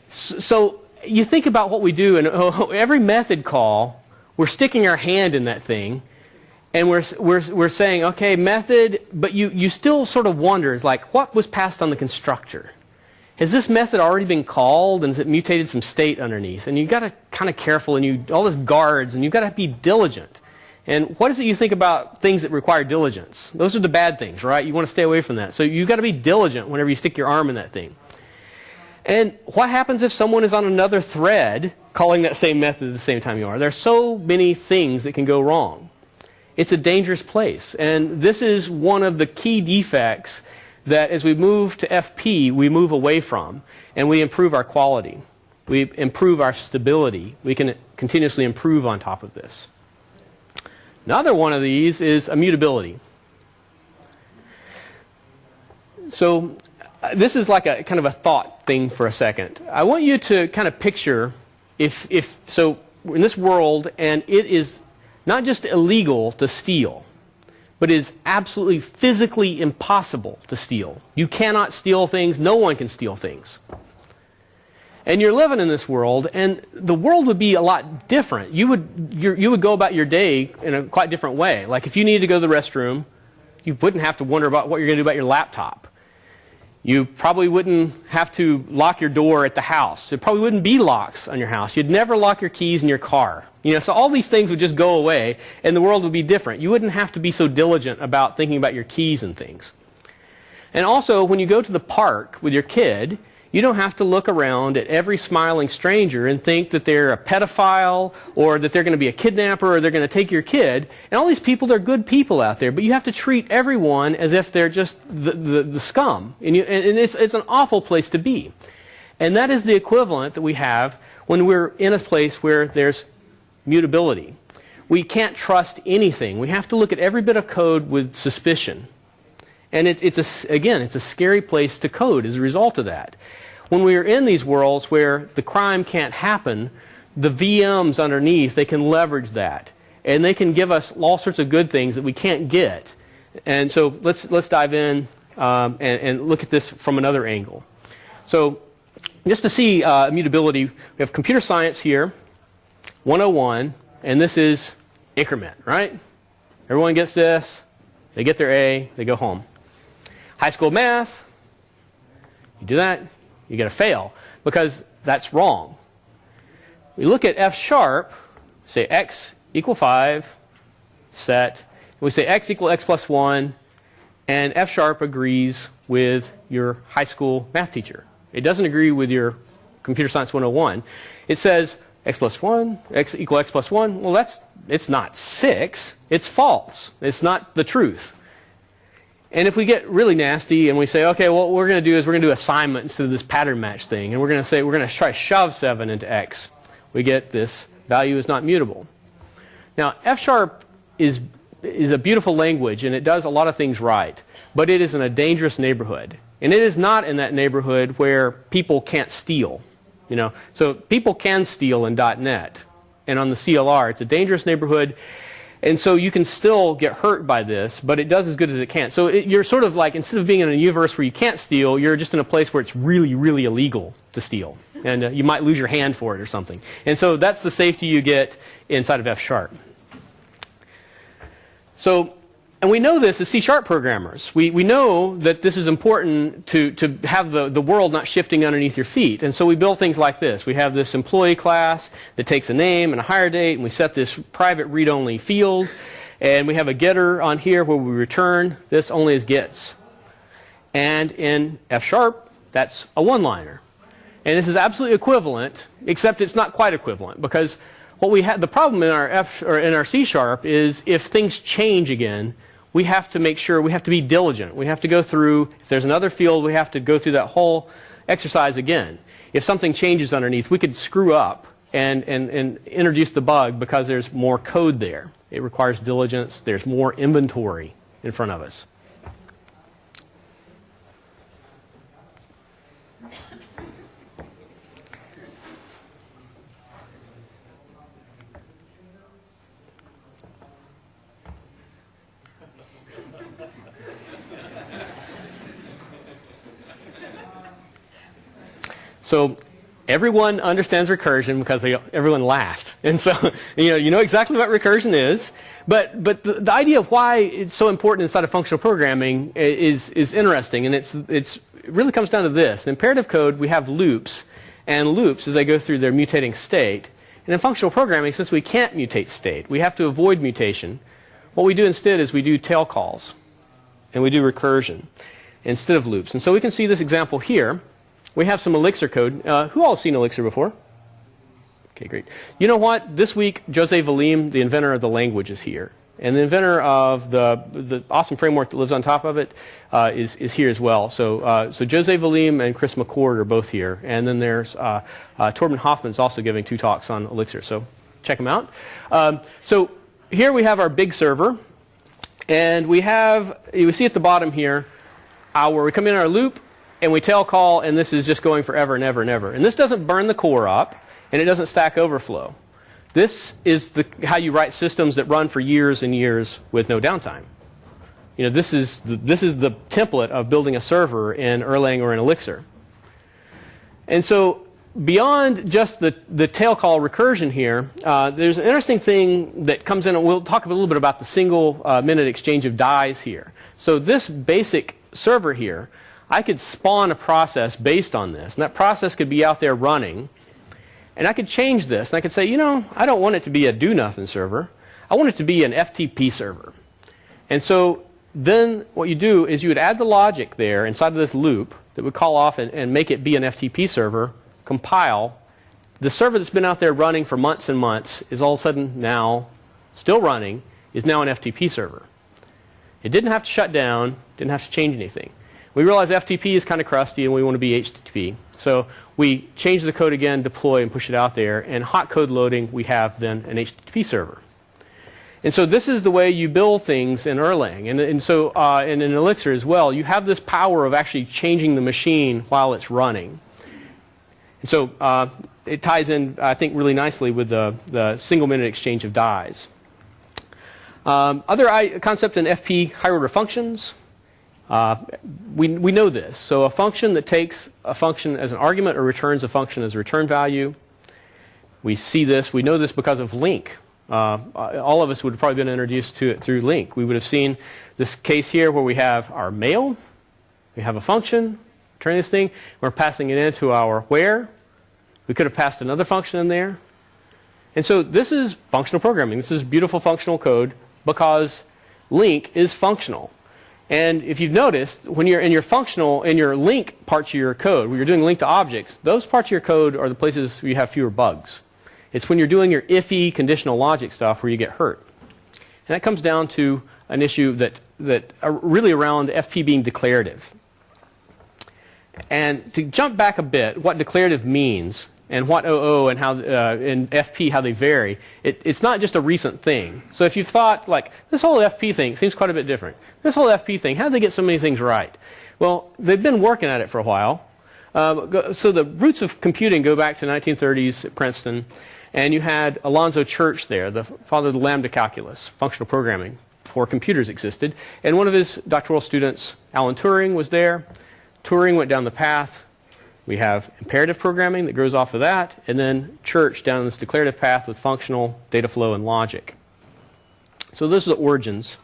So you think about what we do, and every method call, we're sticking our hand in that thing, and we're saying, okay, method, but you still sort of wonder, is like, what was passed on the constructor? Has this method already been called, and has it mutated some state underneath? And you've got to kind of careful, and all this guards, and you've got to be diligent. And what is it you think about things that require diligence? Those are the bad things, right? You want to stay away from that. So you've got to be diligent whenever you stick your arm in that thing. And what happens if someone is on another thread calling that same method at the same time you are? There are so many things that can go wrong. It's a dangerous place. And this is one of the key defects that as we move to FP, we move away from. And we improve our quality. We improve our stability. We can continuously improve on top of this. Another one of these is immutability. So this is like a kind of a thought thing for a second. I want you to kind of picture so we're in this world, and it is not just illegal to steal, but it is absolutely physically impossible to steal. You cannot steal things. No one can steal things. And you're living in this world, and the world would be a lot different. You would go about your day in a quite different way. Like if you needed to go to the restroom, you wouldn't have to wonder about what you're going to do about your laptop. You probably wouldn't have to lock your door at the house. There probably wouldn't be locks on your house. You'd never lock your keys in your car. So all these things would just go away, and the world would be different. You wouldn't have to be so diligent about thinking about your keys and things. And also, when you go to the park with your kid, you don't have to look around at every smiling stranger and think that they're a pedophile or that they're going to be a kidnapper or they're going to take your kid. And all these people, they're good people out there, but you have to treat everyone as if they're just the scum. And it's an awful place to be. And that is the equivalent that we have when we're in a place where there's mutability. We can't trust anything. We have to look at every bit of code with suspicion. And it's a scary place to code as a result of that. When we are in these worlds where the crime can't happen, the VMs underneath, they can leverage that. And they can give us all sorts of good things that we can't get. And so let's dive in and look at this from another angle. So just to see immutability, we have computer science here, 101, and this is increment, right? Everyone gets this. They get their A. They go home. High school math, you do that, you get a fail, because that's wrong. We look at F sharp, say x equal 5, set, and we say x equal x plus 1, and F sharp agrees with your high school math teacher. It doesn't agree with your computer science 101. It says x plus 1, x equal x plus 1. Well, it's not 6. It's false. It's not the truth. And if we get really nasty and we say, okay, well, what we're going to do is we're going to do assignment instead of this pattern match thing, and we're going to say we're going to try to shove 7 into x, we get this value is not mutable. Now, F sharp is a beautiful language, and it does a lot of things right, but it is in a dangerous neighborhood. And it is not in that neighborhood where people can't steal. So people can steal in .NET, and on the CLR, it's a dangerous neighborhood. And so you can still get hurt by this, but it does as good as it can. So you're sort of like, instead of being in a universe where you can't steal, you're just in a place where it's really, really illegal to steal. And you might lose your hand for it or something. And so that's the safety you get inside of F sharp. So And we know this as C-sharp programmers. We know that this is important to have the world not shifting underneath your feet. And so we build things like this. We have this employee class that takes a name and a hire date, and we set this private read-only field. And we have a getter on here where we return this only as gets. And in F-sharp, that's a one-liner. And this is absolutely equivalent, except it's not quite equivalent, because what we have, the problem in our in our C-sharp is if things change again, we have to make sure, we have to be diligent. We have to go through, if there's another field, we have to go through that whole exercise again. If something changes underneath, we could screw up and introduce the bug because there's more code there. It requires diligence. There's more inventory in front of us. So everyone understands recursion because everyone laughed. And so you know exactly what recursion is. But the idea of why it's so important inside of functional programming is interesting. And it really comes down to this. In imperative code, we have loops. And loops, as they go through their mutating state. And in functional programming, since we can't mutate state, we have to avoid mutation. What we do instead is we do tail calls. And we do recursion instead of loops. And so we can see this example here. We have some Elixir code. Who all has seen Elixir before? Okay, great. You know what? This week, Jose Valim, the inventor of the language, is here. And the inventor of the awesome framework that lives on top of it is here as well. So Jose Valim and Chris McCord are both here. And then there's Torben Hoffman's also giving 2 talks on Elixir. So check them out. So here we have our big server. And we have, you see at the bottom here, where we come in our loop, and we tail call, and this is just going forever and ever and ever. And this doesn't burn the core up, and it doesn't Stack Overflow. This is how you write systems that run for years and years with no downtime. You know, this is the template of building a server in Erlang or in Elixir. And so beyond just the tail call recursion here, there's an interesting thing that comes in, and we'll talk a little bit about the single minute exchange of dies here. So this basic server here, I could spawn a process based on this, and that process could be out there running, and I could change this, and I could say, you know, I don't want it to be a do-nothing server. I want it to be an FTP server. And so then what you do is you would add the logic there inside of this loop that would call off and make it be an FTP server, compile. The server that's been out there running for months and months is all of a sudden now still running, is now an FTP server. It didn't have to shut down, didn't have to change anything. We realize FTP is kind of crusty and we want to be HTTP. So we change the code again, deploy, and push it out there. And hot code loading, we have then an HTTP server. And so this is the way you build things in Erlang. And in Elixir as well, you have this power of actually changing the machine while it's running. And so it ties in, I think, really nicely with the single minute exchange of dies. Other concept in FP higher order functions. We know this. So a function that takes a function as an argument or returns a function as a return value. We see this. We know this because of LINQ. All of us would have probably been introduced to it through LINQ. We would have seen this case here where we have our mail. We have a function, returning this thing. We're passing it into our where. We could have passed another function in there. And so this is functional programming. This is beautiful functional code because LINQ is functional. And if you've noticed, when you're in your LINQ parts of your code, where you're doing LINQ to objects, those parts of your code are the places where you have fewer bugs. It's when you're doing your iffy conditional logic stuff where you get hurt. And that comes down to an issue that really around FP being declarative. And to jump back a bit, what declarative means and what OO and how in FP how they vary, it's not just a recent thing. So if you've thought like this whole FP thing seems quite a bit different. This whole FP thing, how did they get so many things right? Well, they've been working at it for a while. So the roots of computing go back to the 1930s at Princeton, and you had Alonzo Church there, the father of the lambda calculus, functional programming, before computers existed. And one of his doctoral students, Alan Turing, was there. Turing went down the path. We have imperative programming that grows off of that, and then Church down this declarative path with functional, data flow, and logic. So those are the origins.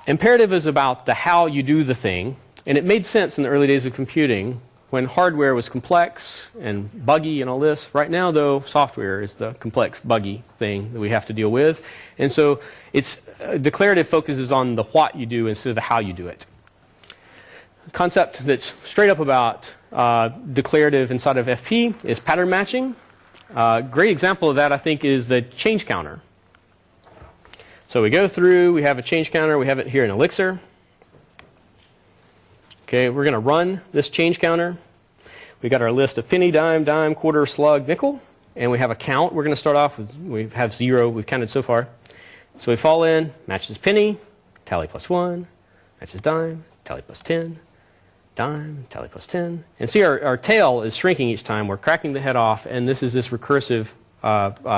Imperative is about the how you do the thing, and it made sense in the early days of computing when hardware was complex and buggy and all this. Right now, though, software is the complex, buggy thing that we have to deal with. And so it's declarative focuses on the what you do instead of the how you do it. A concept that's straight up about declarative inside of FP is pattern matching. A great example of that, I think, is the change counter. So we go through, we have a change counter, we have it here in Elixir. Okay, we're going to run this change counter. We got our list of penny, dime, dime, quarter, slug, nickel, and we have a count. We're going to start off with, we have 0, we've counted so far. So we fall in, matches penny, tally plus 1, matches dime, tally plus 10, dime, tally plus 10. And see our tail is shrinking each time. We're cracking the head off, and this is this recursive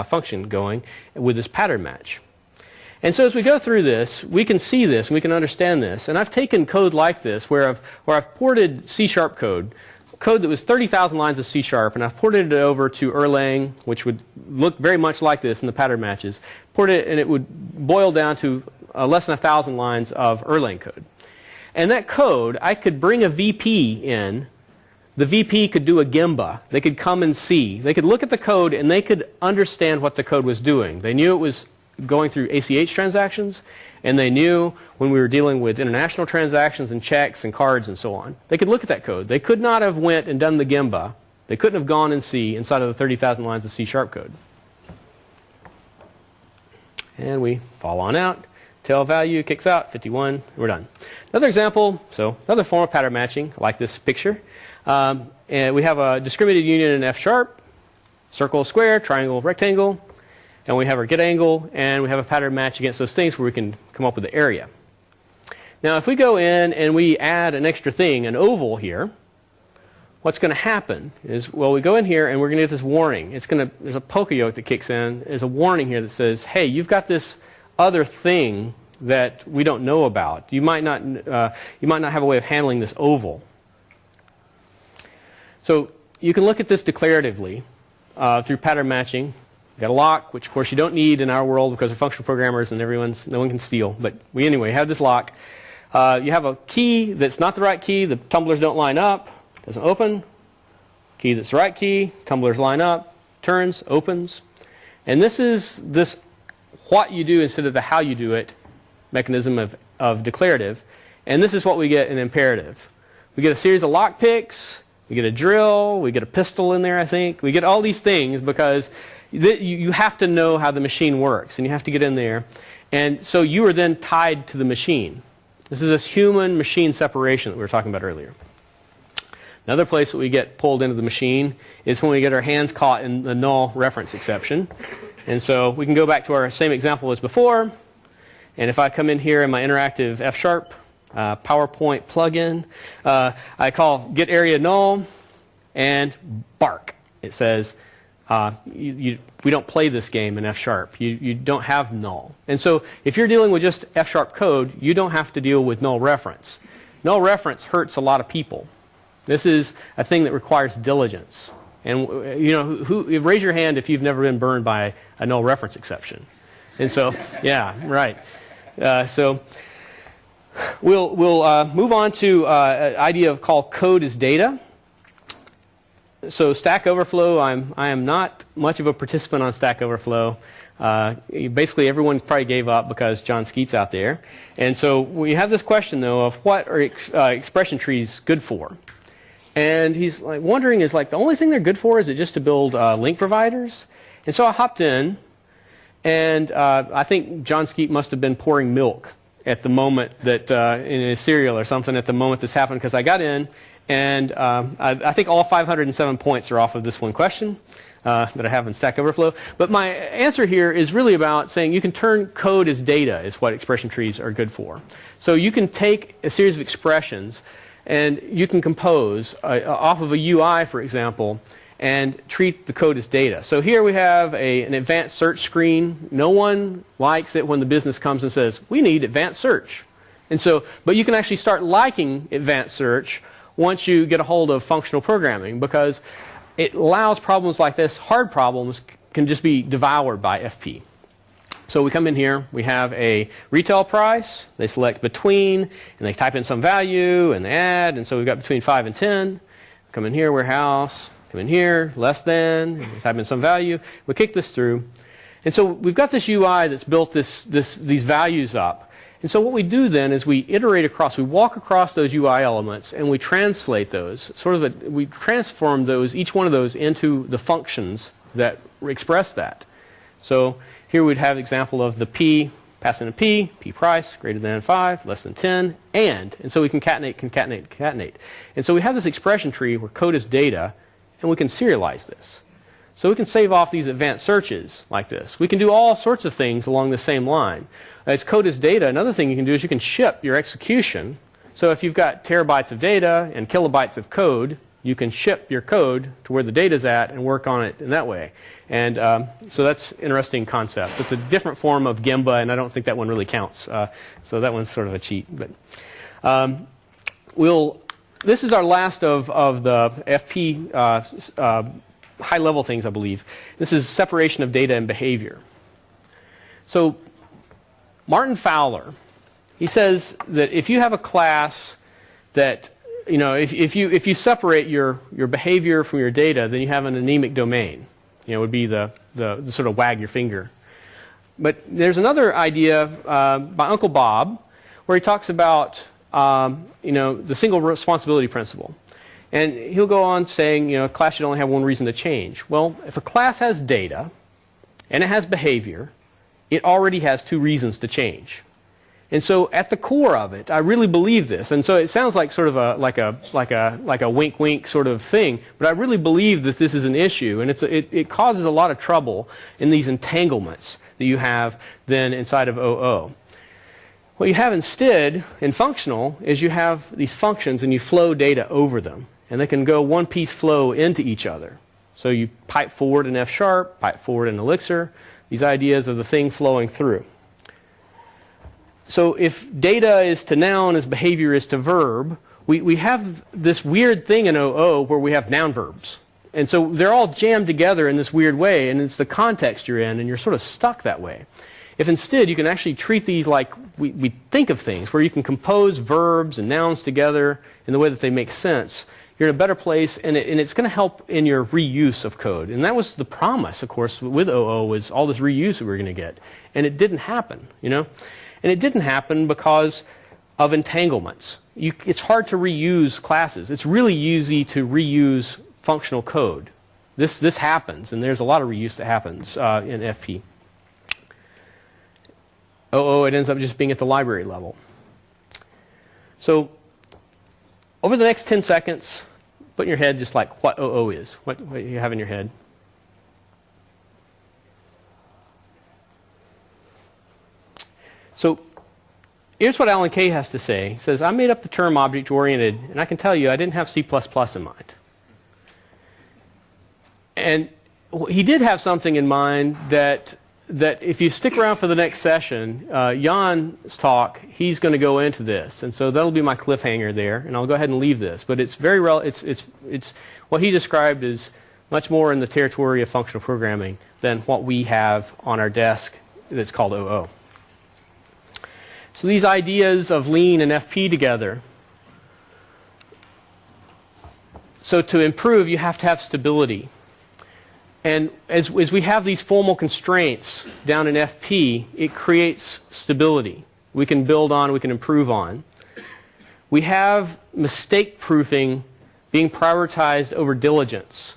function going with this pattern match. And so as we go through this, we can see this and we can understand this. And I've taken code like this where I've ported C# code that was 30,000 lines of C#, and I've ported it over to Erlang, which would look very much like this in the pattern matches. Ported it, and it would boil down to less than 1,000 lines of Erlang code. And that code, I could bring a VP in. The VP could do a Gemba. They could come and see. They could look at the code, and they could understand what the code was doing. They knew it was going through ACH transactions, and they knew when we were dealing with international transactions and checks and cards and so on. They could look at that code. They could not have went and done the Gemba. They couldn't have gone and see inside of the 30,000 lines of C# code. And we fall on out. Tail value kicks out, 51. We're done. Another example, so another form of pattern matching, like this picture. And we have a discriminated union in F#, circle, square, triangle, rectangle. And we have our get angle, and we have a pattern match against those things where we can come up with the area. Now, if we go in and we add an extra thing, an oval here, what's going to happen is, well, we go in here and we're going to get this warning. There's a polka yoke that kicks in. There's a warning here that says, hey, you've got this other thing that we don't know about. You might not have a way of handling this oval. So you can look at this declaratively through pattern matching. We've got a lock, which of course you don't need in our world because we're functional programmers and no one can steal. But we anyway have this lock. You have a key that's not the right key. The tumblers don't line up. Doesn't open. Key that's the right key. Tumblers line up. Turns. Opens. And this is this what you do instead of the how you do it mechanism of declarative. And this is what we get in imperative. We get a series of lock picks. We get a drill. We get a pistol in there, I think. We get all these things because you have to know how the machine works, and you have to get in there. And so you are then tied to the machine. This is this human-machine separation that we were talking about earlier. Another place that we get pulled into the machine is when we get our hands caught in the null reference exception. And so we can go back to our same example as before. And if I come in here in my interactive F# PowerPoint plugin, I call get area null and bark. It says, we don't play this game in F#. You don't have null. And so if you're dealing with just F# code, you don't have to deal with null reference. Null reference hurts a lot of people. This is a thing that requires diligence. And you know, raise your hand if you've never been burned by a null reference exception. And so, yeah, right. So we'll move on to an idea of called code as data. So Stack Overflow, I am not much of a participant on Stack Overflow. Basically, everyone probably gave up because John Skeet's out there. And so we have this question, though, of what are expression trees good for? And he's like wondering, is like the only thing they're good for, is it just to build link providers? And so I hopped in, and I think John Skeet must have been pouring milk at the moment that, in his cereal or something, at the moment this happened, because I got in, and I think all 507 points are off of this one question that I have in Stack Overflow. But my answer here is really about saying you can turn code as data is what expression trees are good for. So you can take a series of expressions and you can compose off of a UI, for example, and treat the code as data. So here we have an advanced search screen. No one likes it when the business comes and says, we need advanced search. And so, but you can actually start liking advanced search once you get a hold of functional programming, because it allows problems like this, hard problems, can just be devoured by FP. So we come in here, we have a retail price, they select between, and they type in some value, and they add, and so we've got between 5 and 10. Come in here, warehouse, come in here, less than, type in some value. We kick this through. And so we've got this UI that's built these values up. And so what we do then is we iterate across, we walk across those UI elements, and we translate those, we transform those, each one of those into the functions that express that. So here we'd have an example of the P, pass in a P price, greater than 5, less than 10, and so we concatenate, concatenate, concatenate. And so we have this expression tree where code is data, and we can serialize this. So we can save off these advanced searches like this. We can do all sorts of things along the same line. As code is data, another thing you can do is you can ship your execution. So if you've got terabytes of data and kilobytes of code, you can ship your code to where the data's at and work on it in that way. And so that's an interesting concept. It's a different form of Gemba, and I don't think that one really counts. So that one's sort of a cheat. But this is our last of the FP high-level things, I believe. This is separation of data and behavior. So Martin Fowler, he says that if you have a class that if you separate your behavior from your data, then you have an anemic domain. Would be the sort of wag your finger. But there's another idea by Uncle Bob where he talks about the single responsibility principle. And he'll go on saying, a class should only have one reason to change. Well, if a class has data and it has behavior, it already has two reasons to change. And so at the core of it, I really believe this. And so it sounds like sort of like a wink wink sort of thing, but I really believe that this is an issue, and it causes a lot of trouble in these entanglements that you have then inside of OO. What you have instead in functional is you have these functions and you flow data over them, and they can go one piece flow into each other. So you pipe forward in F#, pipe forward in Elixir, these ideas of the thing flowing through. So if data is to noun as behavior is to verb, we have this weird thing in OO where we have noun verbs. And so they're all jammed together in this weird way, and it's the context you're in, and you're sort of stuck that way. If instead you can actually treat these like we think of things, where you can compose verbs and nouns together in the way that they make sense, you're in a better place, and it's going to help in your reuse of code. And that was the promise, of course, with OO, was all this reuse that we were going to get. And it didn't happen, And it didn't happen because of entanglements. It's hard to reuse classes. It's really easy to reuse functional code. This happens, and there's a lot of reuse that happens in FP. OO, it ends up just being at the library level. So over the next 10 seconds, put in your head just like what OO is, what you have in your head. So here's what Alan Kay has to say. He says, I made up the term object-oriented, and I can tell you I didn't have C++ in mind. And he did have something in mind that if you stick around for the next session, Jan's talk, he's going to go into this. And so that'll be my cliffhanger there, and I'll go ahead and leave this. But it's very it's what he described is much more in the territory of functional programming than what we have on our desk that's called OO. So these ideas of lean and FP together. So to improve, you have to have stability. And as we have these formal constraints down in FP, it creates stability. We can build on, we can improve on. We have mistake proofing being prioritized over diligence.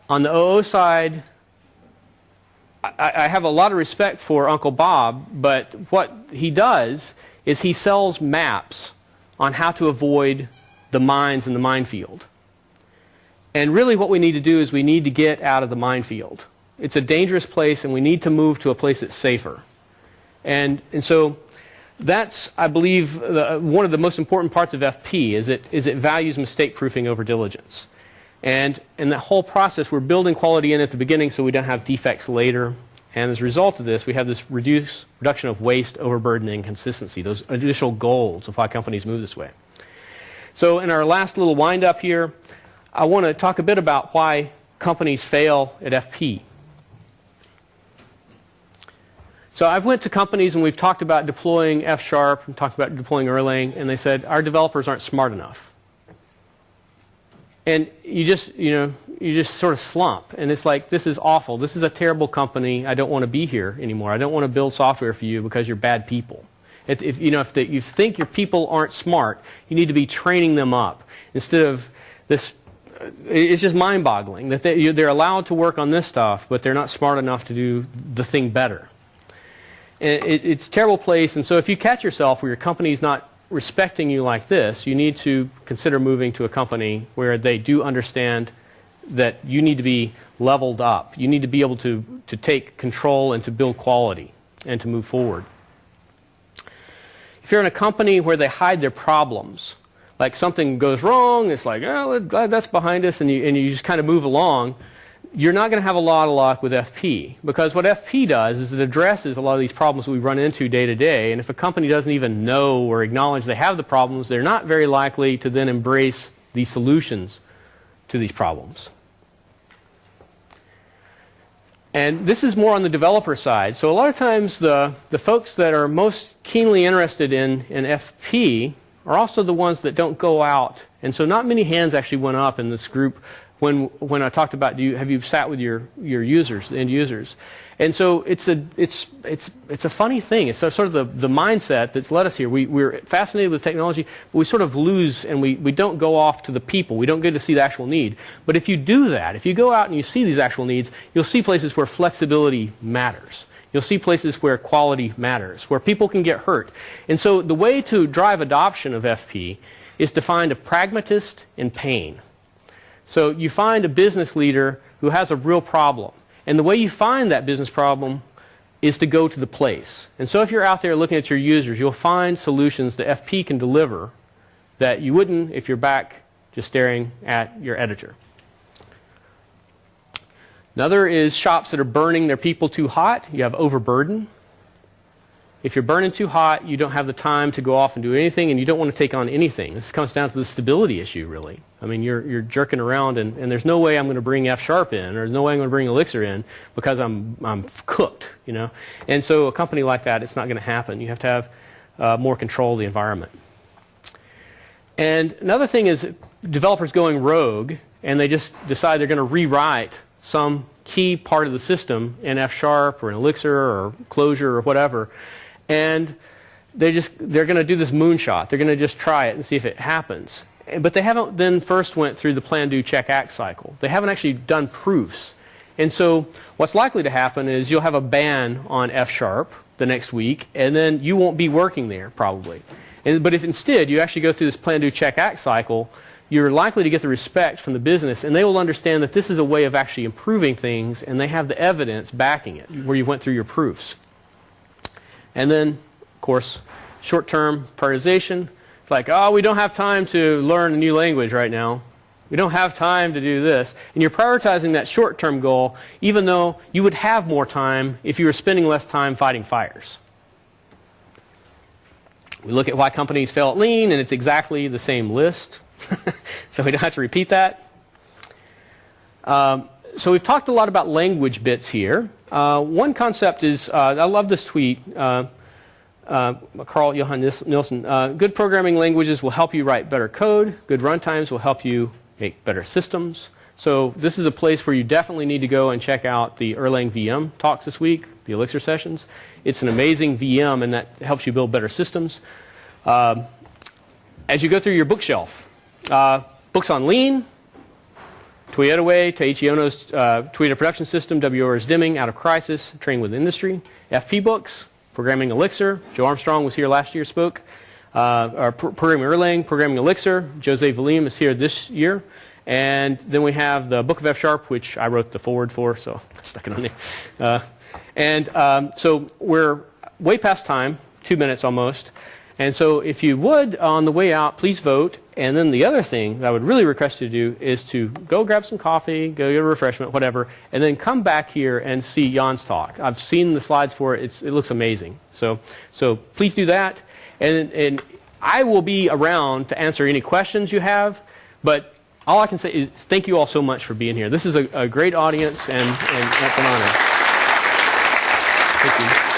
On the OO side, I have a lot of respect for Uncle Bob, but what he does is he sells maps on how to avoid the mines in the minefield. And really what we need to do is we need to get out of the minefield. It's a dangerous place, and we need to move to a place that's safer. And so that's, I believe, one of the most important parts of FP is it values mistake proofing over diligence. And in that whole process, we're building quality in at the beginning so we don't have defects later. And as a result of this, we have this reduction of waste, overburden, and consistency, those initial goals of why companies move this way. So in our last little wind-up here, I want to talk a bit about why companies fail at FP. So I've went to companies and we've talked about deploying F# and talked about deploying Erlang, and they said, our developers aren't smart enough. And you just sort of slump. And it's like, this is awful. This is a terrible company. I don't want to be here anymore. I don't want to build software for you because you're bad people. If you think your people aren't smart, you need to be training them up. Instead of this, it's just mind-boggling that they're allowed to work on this stuff, but they're not smart enough to do the thing better. And it's a terrible place. And so if you catch yourself where your company's not respecting you like this, you need to consider moving to a company where they do understand that you need to be leveled up. You need to be able to take control and to build quality and to move forward. If you're in a company where they hide their problems, like something goes wrong, it's like, oh, glad that's behind us, and you just kind of move along, you're not going to have a lot of luck with FP. Because what FP does is it addresses a lot of these problems we run into day to day, and if a company doesn't even know or acknowledge they have the problems, they're not very likely to then embrace the solutions to these problems. And this is more on the developer side. So a lot of times the folks that are most keenly interested in FP are also the ones that don't go out. And so not many hands actually went up in this group when I talked about have you sat with your users, the end users. And so it's a funny thing. It's sort of the mindset that's led us here. We're fascinated with technology, but we sort of lose and we don't go off to the people. We don't get to see the actual need. But if you do that, if you go out and you see these actual needs, you'll see places where flexibility matters. You'll see places where quality matters, where people can get hurt. And so the way to drive adoption of FP is to find a pragmatist in pain. So you find a business leader who has a real problem. And the way you find that business problem is to go to the place. And so if you're out there looking at your users, you'll find solutions that FP can deliver that you wouldn't if you're back just staring at your editor. Another is shops that are burning their people too hot. You have overburden. If you're burning too hot, you don't have the time to go off and do anything, and you don't want to take on anything. This comes down to the stability issue, really. I mean, you're jerking around, and there's no way I'm going to bring F# in, or there's no way I'm going to bring Elixir in, because I'm cooked, you know. And so a company like that, it's not going to happen. You have to have more control of the environment. And another thing is developers going rogue, and they just decide they're going to rewrite some key part of the system in F# or in Elixir or Clojure or whatever. And they're going to do this moonshot. They're going to just try it and see if it happens. But they haven't then first went through the plan, do, check, act cycle. They haven't actually done proofs. And so what's likely to happen is you'll have a ban on F# the next week, and then you won't be working there probably. But if instead you actually go through this plan, do, check, act cycle, you're likely to get the respect from the business, and they will understand that this is a way of actually improving things, and they have the evidence backing it, where you went through your proofs. And then, of course, short-term prioritization. It's like, oh, we don't have time to learn a new language right now. We don't have time to do this. And you're prioritizing that short-term goal, even though you would have more time if you were spending less time fighting fires. We look at why companies fail at lean, and it's exactly the same list. So we don't have to repeat that. So we've talked a lot about language bits here. One concept is, I love this tweet, Carl Johan Nielsen. Good programming languages will help you write better code. Good runtimes will help you make better systems. So this is a place where you definitely need to go and check out the Erlang VM talks this week, the Elixir sessions. It's an amazing VM, and that helps you build better systems. As you go through your bookshelf, books on Lean, Toyota Way, Taiichi Ohno's Toyota Production System, W.R.'s Deming, Out of Crisis, Training with Industry, FP books, Programming Elixir. Joe Armstrong was here last year, spoke. Programming Erlang, Programming Elixir. Jose Valim is here this year. And then we have the Book of F#, which I wrote the foreword for, so I stuck it on there. So we're way past time, 2 minutes almost. And so if you would, on the way out, please vote. And then the other thing that I would really request you to do is to go grab some coffee, go get a refreshment, whatever, and then come back here and see Jan's talk. I've seen the slides for it. It looks amazing. So please do that. And I will be around to answer any questions you have. But all I can say is thank you all so much for being here. This is a great audience, and it's an honor. Thank you.